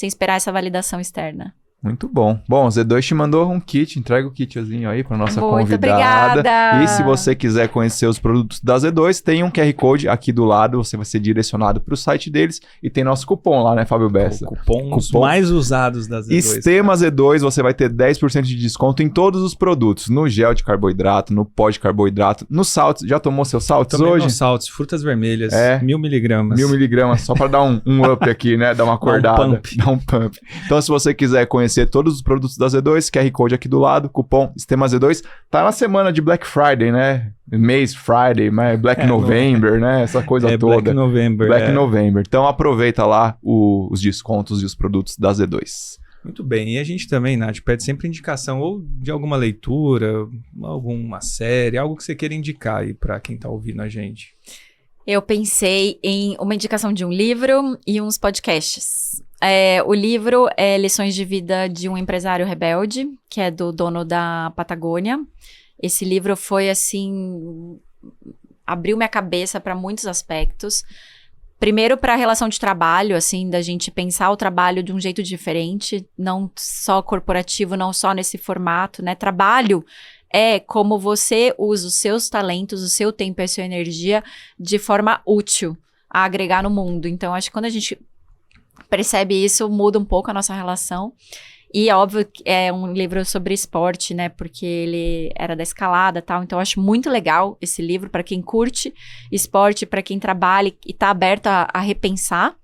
esperar essa validação externa. Muito bom. Bom, o Z2 te mandou um kit, entrega o kitzinho aí para nossa Muito convidada. obrigada. E se você quiser conhecer os produtos da Z2, tem um QR Code aqui do lado, você vai ser direcionado para o site deles e tem nosso cupom lá, né, Fábio Bessa? Cupom mais usados da Z2. Estema Z2, você vai ter 10% de desconto em todos os produtos, no gel de carboidrato, no pó de carboidrato, no saltos. Já tomou seus saltos hoje? Nos saltos, frutas vermelhas, 1000 miligramas. 1000 miligramas, só para dar um up aqui, né, dar uma acordada. Dar um pump. Então, se você quiser conhecer todos os produtos da Z2, QR Code aqui do lado, cupom Estema Z2. Tá na semana de Black Friday, né? Mês Friday, Black November, né? Essa coisa toda. Black November. November. Então aproveita lá os descontos e os produtos da Z2. Muito bem. E a gente também, Nath, pede sempre indicação ou de alguma leitura, alguma série, algo que você queira indicar aí para quem tá ouvindo a gente. Eu pensei em uma indicação de um livro e uns podcasts. O livro é Lições de Vida de um Empresário Rebelde, que é do dono da Patagônia. Esse livro foi, assim, abriu minha cabeça para muitos aspectos. Primeiro, para a relação de trabalho, assim, da gente pensar o trabalho de um jeito diferente, não só corporativo, não só nesse formato, né? Trabalho é como você usa os seus talentos, o seu tempo e a sua energia de forma útil a agregar no mundo. Então, acho que quando a gente percebe isso, muda um pouco a nossa relação. E, óbvio, é um livro sobre esporte, né? Porque ele era da escalada e tal. Então, eu acho muito legal esse livro para quem curte esporte, para quem trabalha e tá aberto a repensar.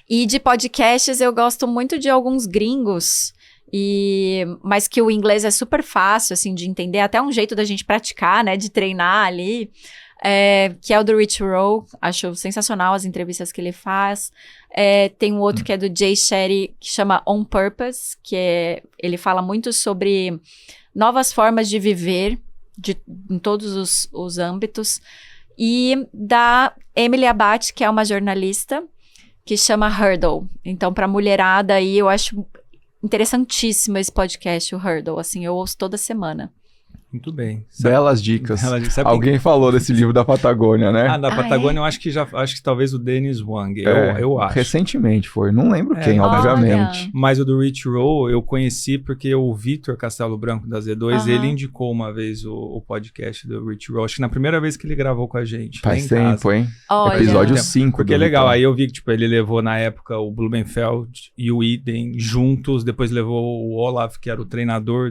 E de podcasts, eu gosto muito de alguns gringos, mas que o inglês é super fácil, assim, de entender. Até um jeito da gente praticar, né? De treinar ali. Que é o do Rich Roll. Acho sensacional as entrevistas que ele faz. Tem um outro que é do Jay Shetty, que chama On Purpose, ele fala muito sobre novas formas de viver em todos os âmbitos. E da Emily Abate, que é uma jornalista, que chama Hurdle. Então, para mulherada aí, eu acho interessantíssimo esse podcast, o Hurdle. Assim, eu ouço toda semana. Muito bem. Belas dicas. Alguém falou desse livro da Patagônia, né? Da Patagônia, eu acho que talvez o Dennis Wang, eu acho. Recentemente foi, não lembro quem, obviamente. Olha. Mas o do Rich Roll eu conheci porque o Vitor Castelo Branco da Z2, ele indicou uma vez o podcast do Rich Roll, acho que na primeira vez que ele gravou com a gente. Faz tempo, hein? Olha. Episódio 5. Porque é legal, aí eu vi que tipo, ele levou na época o Blumenfeld e o Iden juntos, depois levou o Olaf, que era o treinador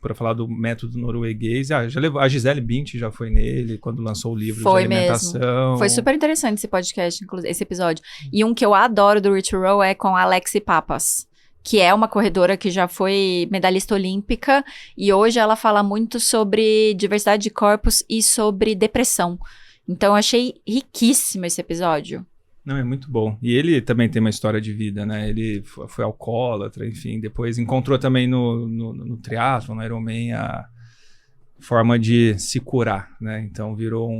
para falar do método norueguês. Já levou, a Gisele Bündchen já foi nele quando lançou o livro de alimentação. Mesmo. Foi super interessante esse podcast, inclusive, esse episódio. E um que eu adoro do Rich Roll é com a Alexi Pappas, que é uma corredora que já foi medalhista olímpica e hoje ela fala muito sobre diversidade de corpos e sobre depressão. Então eu achei riquíssimo esse episódio. Não, é muito bom. E ele também tem uma história de vida, né? Ele foi alcoólatra, enfim. Depois encontrou também no triatlon, no Ironman, a forma de se curar, né? Então virou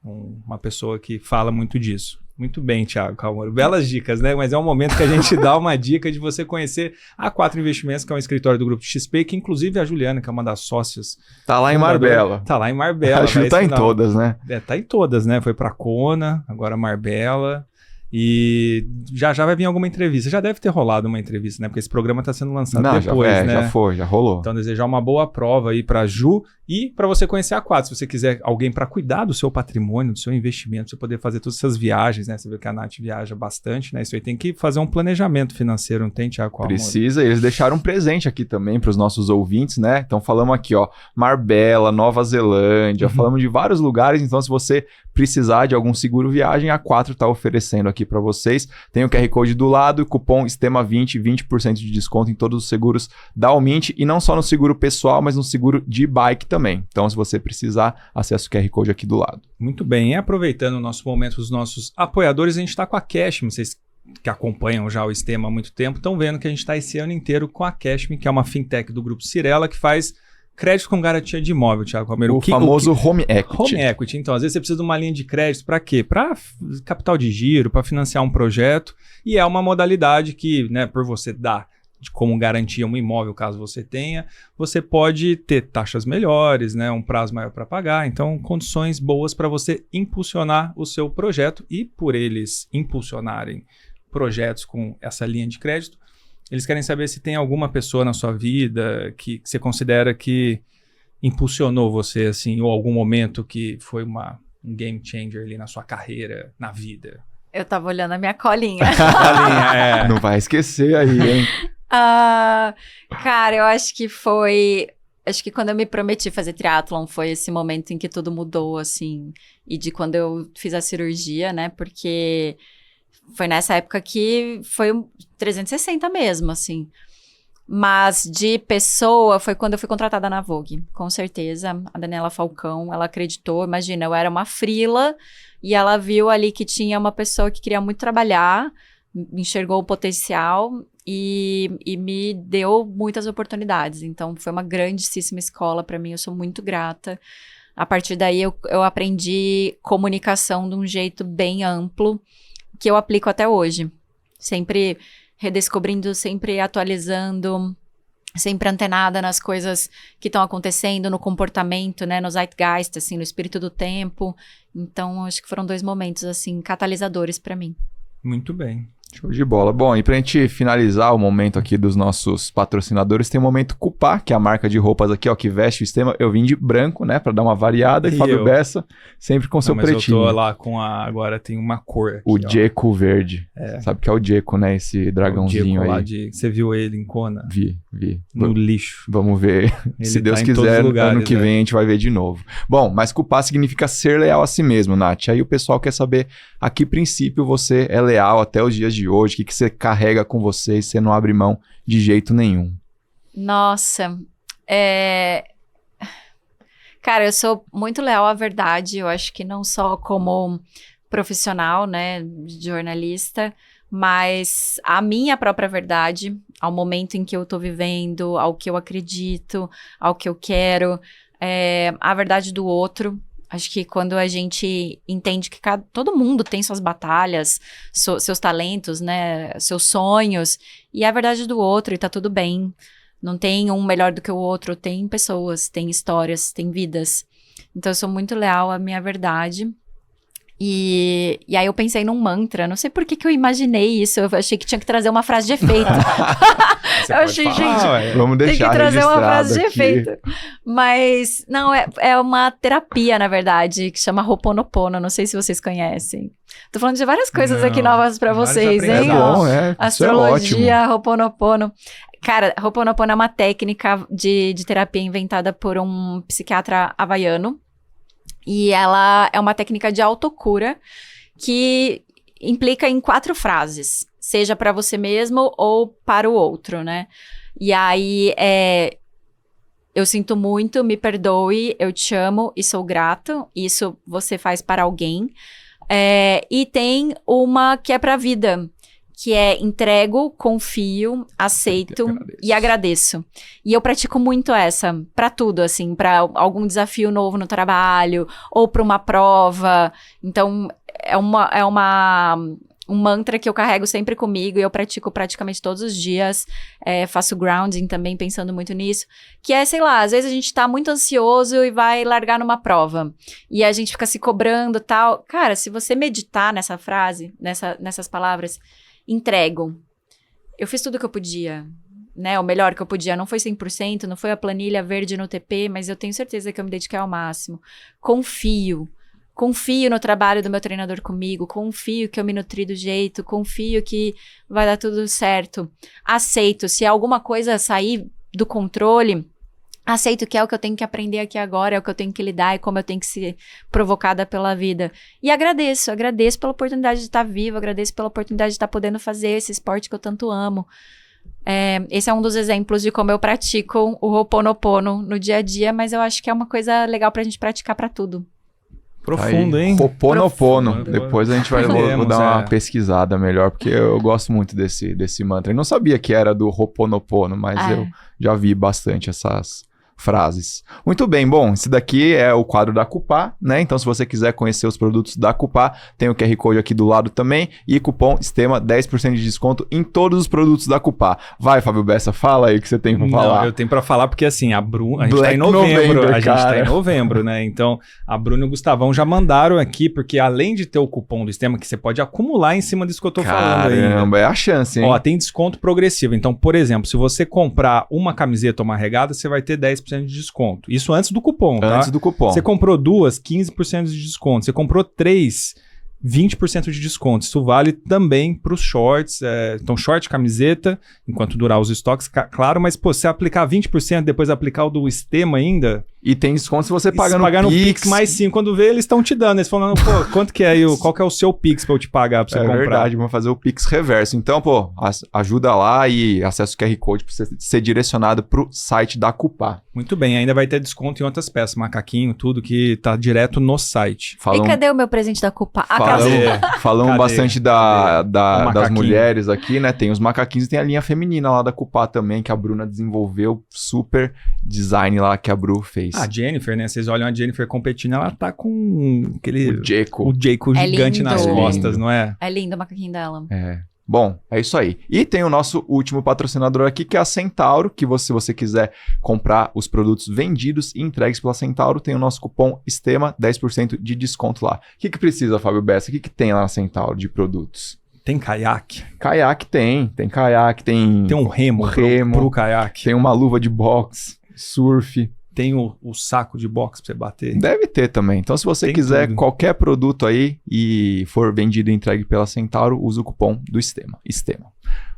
uma pessoa que fala muito disso. Muito bem, Thiago Calmoro. Belas dicas, né? Mas é um momento que a gente dá uma dica de você conhecer a 4 Investimentos, que é um escritório do Grupo XP, que inclusive a Juliana, que é uma das sócias... Tá lá em Marbella. Tá lá em Marbella. Acho que tá em todas, né? Tá em todas, né? Foi pra Kona, agora Marbella... E já vai vir alguma entrevista. Já deve ter rolado uma entrevista, né? Porque esse programa tá sendo lançado depois, né? Já rolou. Então, desejar uma boa prova aí pra Ju e para você conhecer a Quatro. Se você quiser alguém para cuidar do seu patrimônio, do seu investimento, você poder fazer todas essas viagens, né? Você vê que a Nath viaja bastante, né? Isso aí tem que fazer um planejamento financeiro, não tem, Thiago? Precisa. Eles deixaram um presente aqui também para os nossos ouvintes, né? Então, falamos aqui, ó, Marbella, Nova Zelândia, falamos de vários lugares. Então, se você precisar de algum seguro viagem, a 4 tá oferecendo aqui para vocês. Tem o QR Code do lado, cupom STEMA20, 20% de desconto em todos os seguros da Almint, e não só no seguro pessoal, mas no seguro de bike também. Então, se você precisar, acesse o QR Code aqui do lado. Muito bem, e aproveitando o nosso momento, os nossos apoiadores, a gente está com a Cash, vocês que acompanham já o Sistema há muito tempo estão vendo que a gente está esse ano inteiro com a Cashme, que é uma fintech do Grupo Cyrela, que faz crédito com garantia de imóvel, Thiago Palmeiro. O famoso Home Equity. Home Equity. Então, às vezes você precisa de uma linha de crédito para quê? Para capital de giro, para financiar um projeto. E é uma modalidade que, né, por você dar como garantia um imóvel, caso você tenha, você pode ter taxas melhores, né, um prazo maior para pagar. Então, condições boas para você impulsionar o seu projeto. E por eles impulsionarem projetos com essa linha de crédito, eles querem saber se tem alguma pessoa na sua vida que você considera que impulsionou você, assim, ou algum momento que foi um game changer ali na sua carreira, na vida. Eu tava olhando a minha colinha. Colinha, Não vai esquecer aí, hein? Cara, eu acho que foi... Acho que quando eu me prometi fazer triatlon foi esse momento em que tudo mudou, assim. E de quando eu fiz a cirurgia, né? Porque... Foi nessa época que foi 360 mesmo, assim. Mas de pessoa, foi quando eu fui contratada na Vogue. Com certeza, a Daniela Falcão, ela acreditou. Imagina, eu era uma freela e ela viu ali que tinha uma pessoa que queria muito trabalhar, enxergou o potencial e me deu muitas oportunidades. Então, foi uma grandíssima escola para mim, eu sou muito grata. A partir daí, eu aprendi comunicação de um jeito bem amplo, que eu aplico até hoje, sempre redescobrindo, sempre atualizando, sempre antenada nas coisas que estão acontecendo, no comportamento, né, no zeitgeist, assim, no espírito do tempo. Então, acho que foram 2 momentos, assim, catalisadores para mim. Muito bem. Show de bola. Bom, e pra gente finalizar o momento aqui dos nossos patrocinadores, tem o momento Cupá, que é a marca de roupas aqui, ó, que veste o Sistema. Eu vim de branco, né, pra dar uma variada, e Fábio Bessa sempre com seu pretinho. Eu tô lá com agora tem uma cor aqui, o Djeco verde. É. Sabe que é o Djeco, né, esse dragãozinho lá aí. Você viu ele em Kona? Vi. No lixo. Vamos ver. Ele Se Deus tá em quiser, todos os lugares, ano que vem a gente vai ver de novo. Bom, mas Cupá significa ser leal a si mesmo, Nath. Aí o pessoal quer saber a que princípio você é leal até os dias de hoje, o que você carrega com você e você não abre mão de jeito nenhum. Nossa, cara, eu sou muito leal à verdade, eu acho que não só como profissional, né, jornalista, mas a minha própria verdade, ao momento em que eu tô vivendo, ao que eu acredito, ao que eu quero, a verdade do outro. Acho que quando a gente entende que todo mundo tem suas batalhas, seus talentos, né, seus sonhos, e é a verdade do outro, e tá tudo bem. Não tem um melhor do que o outro, tem pessoas, tem histórias, tem vidas. Então eu sou muito leal à minha verdade. E aí eu pensei num mantra, não sei por que eu imaginei isso, eu achei que tinha que trazer uma frase de efeito. Eu achei, gente, vamos deixar tem que trazer uma frase de aqui. efeito. Mas, não, é uma terapia, na verdade, que chama Ho'oponopono, não sei se vocês conhecem. Tô falando de várias coisas aqui novas pra vocês, hein? É bom, Astrologia, Ho'oponopono. Cara, Ho'oponopono é uma técnica de terapia inventada por um psiquiatra havaiano. E ela é uma técnica de autocura que implica em 4 frases, seja para você mesmo ou para o outro, né? E aí, eu sinto muito, me perdoe, eu te amo e sou grato. Isso você faz para alguém. E tem uma que é para a vida, que é entrego, confio, aceito e agradeço. E eu pratico muito essa, pra tudo, assim, pra algum desafio novo no trabalho, ou pra uma prova. Então, é um mantra que eu carrego sempre comigo e eu pratico praticamente todos os dias. Faço grounding também, pensando muito nisso. Que é, sei lá, às vezes a gente tá muito ansioso e vai largar numa prova. E a gente fica se cobrando e tal. Cara, se você meditar nessa frase, nessas palavras... Entrego. Eu fiz tudo que eu podia, né? O melhor que eu podia. Não foi 100%, não foi a planilha verde no TP, mas eu tenho certeza que eu me dediquei ao máximo. Confio no trabalho do meu treinador comigo. Confio que eu me nutri do jeito. Confio que vai dar tudo certo. Aceito. Se alguma coisa sair do controle... Aceito que é o que eu tenho que aprender aqui agora, é o que eu tenho que lidar e como eu tenho que ser provocada pela vida. E agradeço pela oportunidade de estar viva, agradeço pela oportunidade de estar podendo fazer esse esporte que eu tanto amo. Esse é um dos exemplos de como eu pratico o Ho'oponopono no dia a dia, mas eu acho que é uma coisa legal pra gente praticar pra tudo. Profundo, hein? Ho'oponopono. Depois a gente vou dar uma pesquisada melhor, porque eu gosto muito desse mantra. Eu não sabia que era do Ho'oponopono, mas eu já vi bastante essas frases. Muito bem, bom, esse daqui é o quadro da Cupá, né? Então, se você quiser conhecer os produtos da Cupá, tem o QR Code aqui do lado também e cupom STEMA 10% de desconto em todos os produtos da Cupá. Vai, Fábio Bessa, fala aí o que você tem pra falar. Não, eu tenho pra falar porque assim, a gente tá em novembro, a gente tá em novembro, né? Então, a Bruna e o Gustavão já mandaram aqui, porque além de ter o cupom do STEMA, que você pode acumular em cima disso que eu tô falando aí. Caramba, é a chance, hein? Ó, tem desconto progressivo. Então, por exemplo, se você comprar uma camiseta ou uma regata, você vai ter 10% de desconto. Isso antes do cupom, tá? Antes do cupom. Você comprou 2, 15% de desconto. Você comprou 3, 20% de desconto. Isso vale também para os shorts. Então, short, camiseta, enquanto durar os estoques, claro. Mas, pô, se aplicar 20%, depois aplicar o do STEMA ainda... E tem desconto se você pagar no Pix. Mais sim, quando vê, eles estão te dando. Eles falando, pô, quanto que é aí? Qual que é o seu Pix pra eu te pagar, pra você comprar? É verdade, vamos fazer o Pix reverso. Então, pô, ajuda lá e acessa o QR Code pra você ser direcionado pro site da Cupá. Muito bem, ainda vai ter desconto em outras peças, macaquinho, tudo que tá direto no site. E cadê o meu presente da Cupá? Falamos bastante das mulheres aqui, né? Tem os macaquinhos e tem a linha feminina lá da Cupá também, que a Bruna desenvolveu. Super design lá que a Bru fez. A Jennifer, né? Vocês olham a Jennifer competindo, ela tá com aquele... O Jaco gigante nas costas, não é? É lindo o macaquinho dela. Bom, é isso aí. E tem o nosso último patrocinador aqui, que é a Centauro, que se você quiser comprar os produtos vendidos e entregues pela Centauro, tem o nosso cupom STEMA, 10% de desconto lá. O que precisa, Fábio Bessa? O que tem lá na Centauro de produtos? Tem caiaque? Caiaque tem caiaque, tem... Tem um remo pro caiaque. Tem uma luva de boxe, surf... Tem o saco de boxe pra você bater? Deve ter também. Então, se você quiser qualquer produto aí e for vendido e entregue pela Centauro, usa o cupom do STEMA.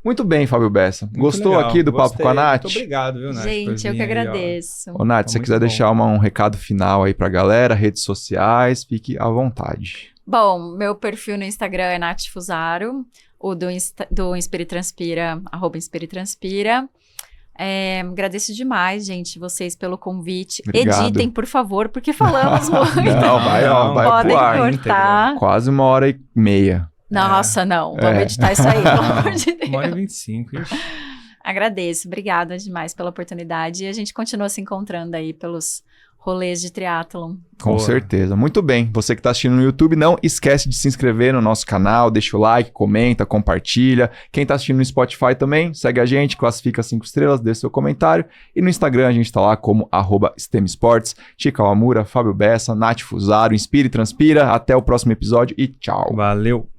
Muito bem, Fábio Bessa. Gostou aqui do Papo com a Nath? Muito obrigado, viu, Nath? Gente, eu que agradeço. Ô, Nath, se você quiser deixar um recado final aí pra galera, redes sociais, fique à vontade. Bom, meu perfil no Instagram é Nath Fusaro, o do Inspiritranspira, @Inspiritranspira. Agradeço demais, gente, vocês pelo convite. Obrigado. Editem, por favor, porque falamos muito. Não, vai podem pro ar. cortar. Quase 1h30. Nossa, não. Vamos editar isso aí, pelo amor de Deus. 1h25, isso. Agradeço, obrigada demais pela oportunidade. E a gente continua se encontrando aí pelos rolês de triatlon. Com certeza. Muito bem. Você que está assistindo no YouTube, não esquece de se inscrever no nosso canal, deixa o like, comenta, compartilha. Quem está assistindo no Spotify também, segue a gente, classifica 5 estrelas, deixa seu comentário. E no Instagram a gente está lá como @STEMesports. Chica Wamura, Fábio Bessa, Nath Fusaro, Inspire e Transpira. Até o próximo episódio e tchau. Valeu.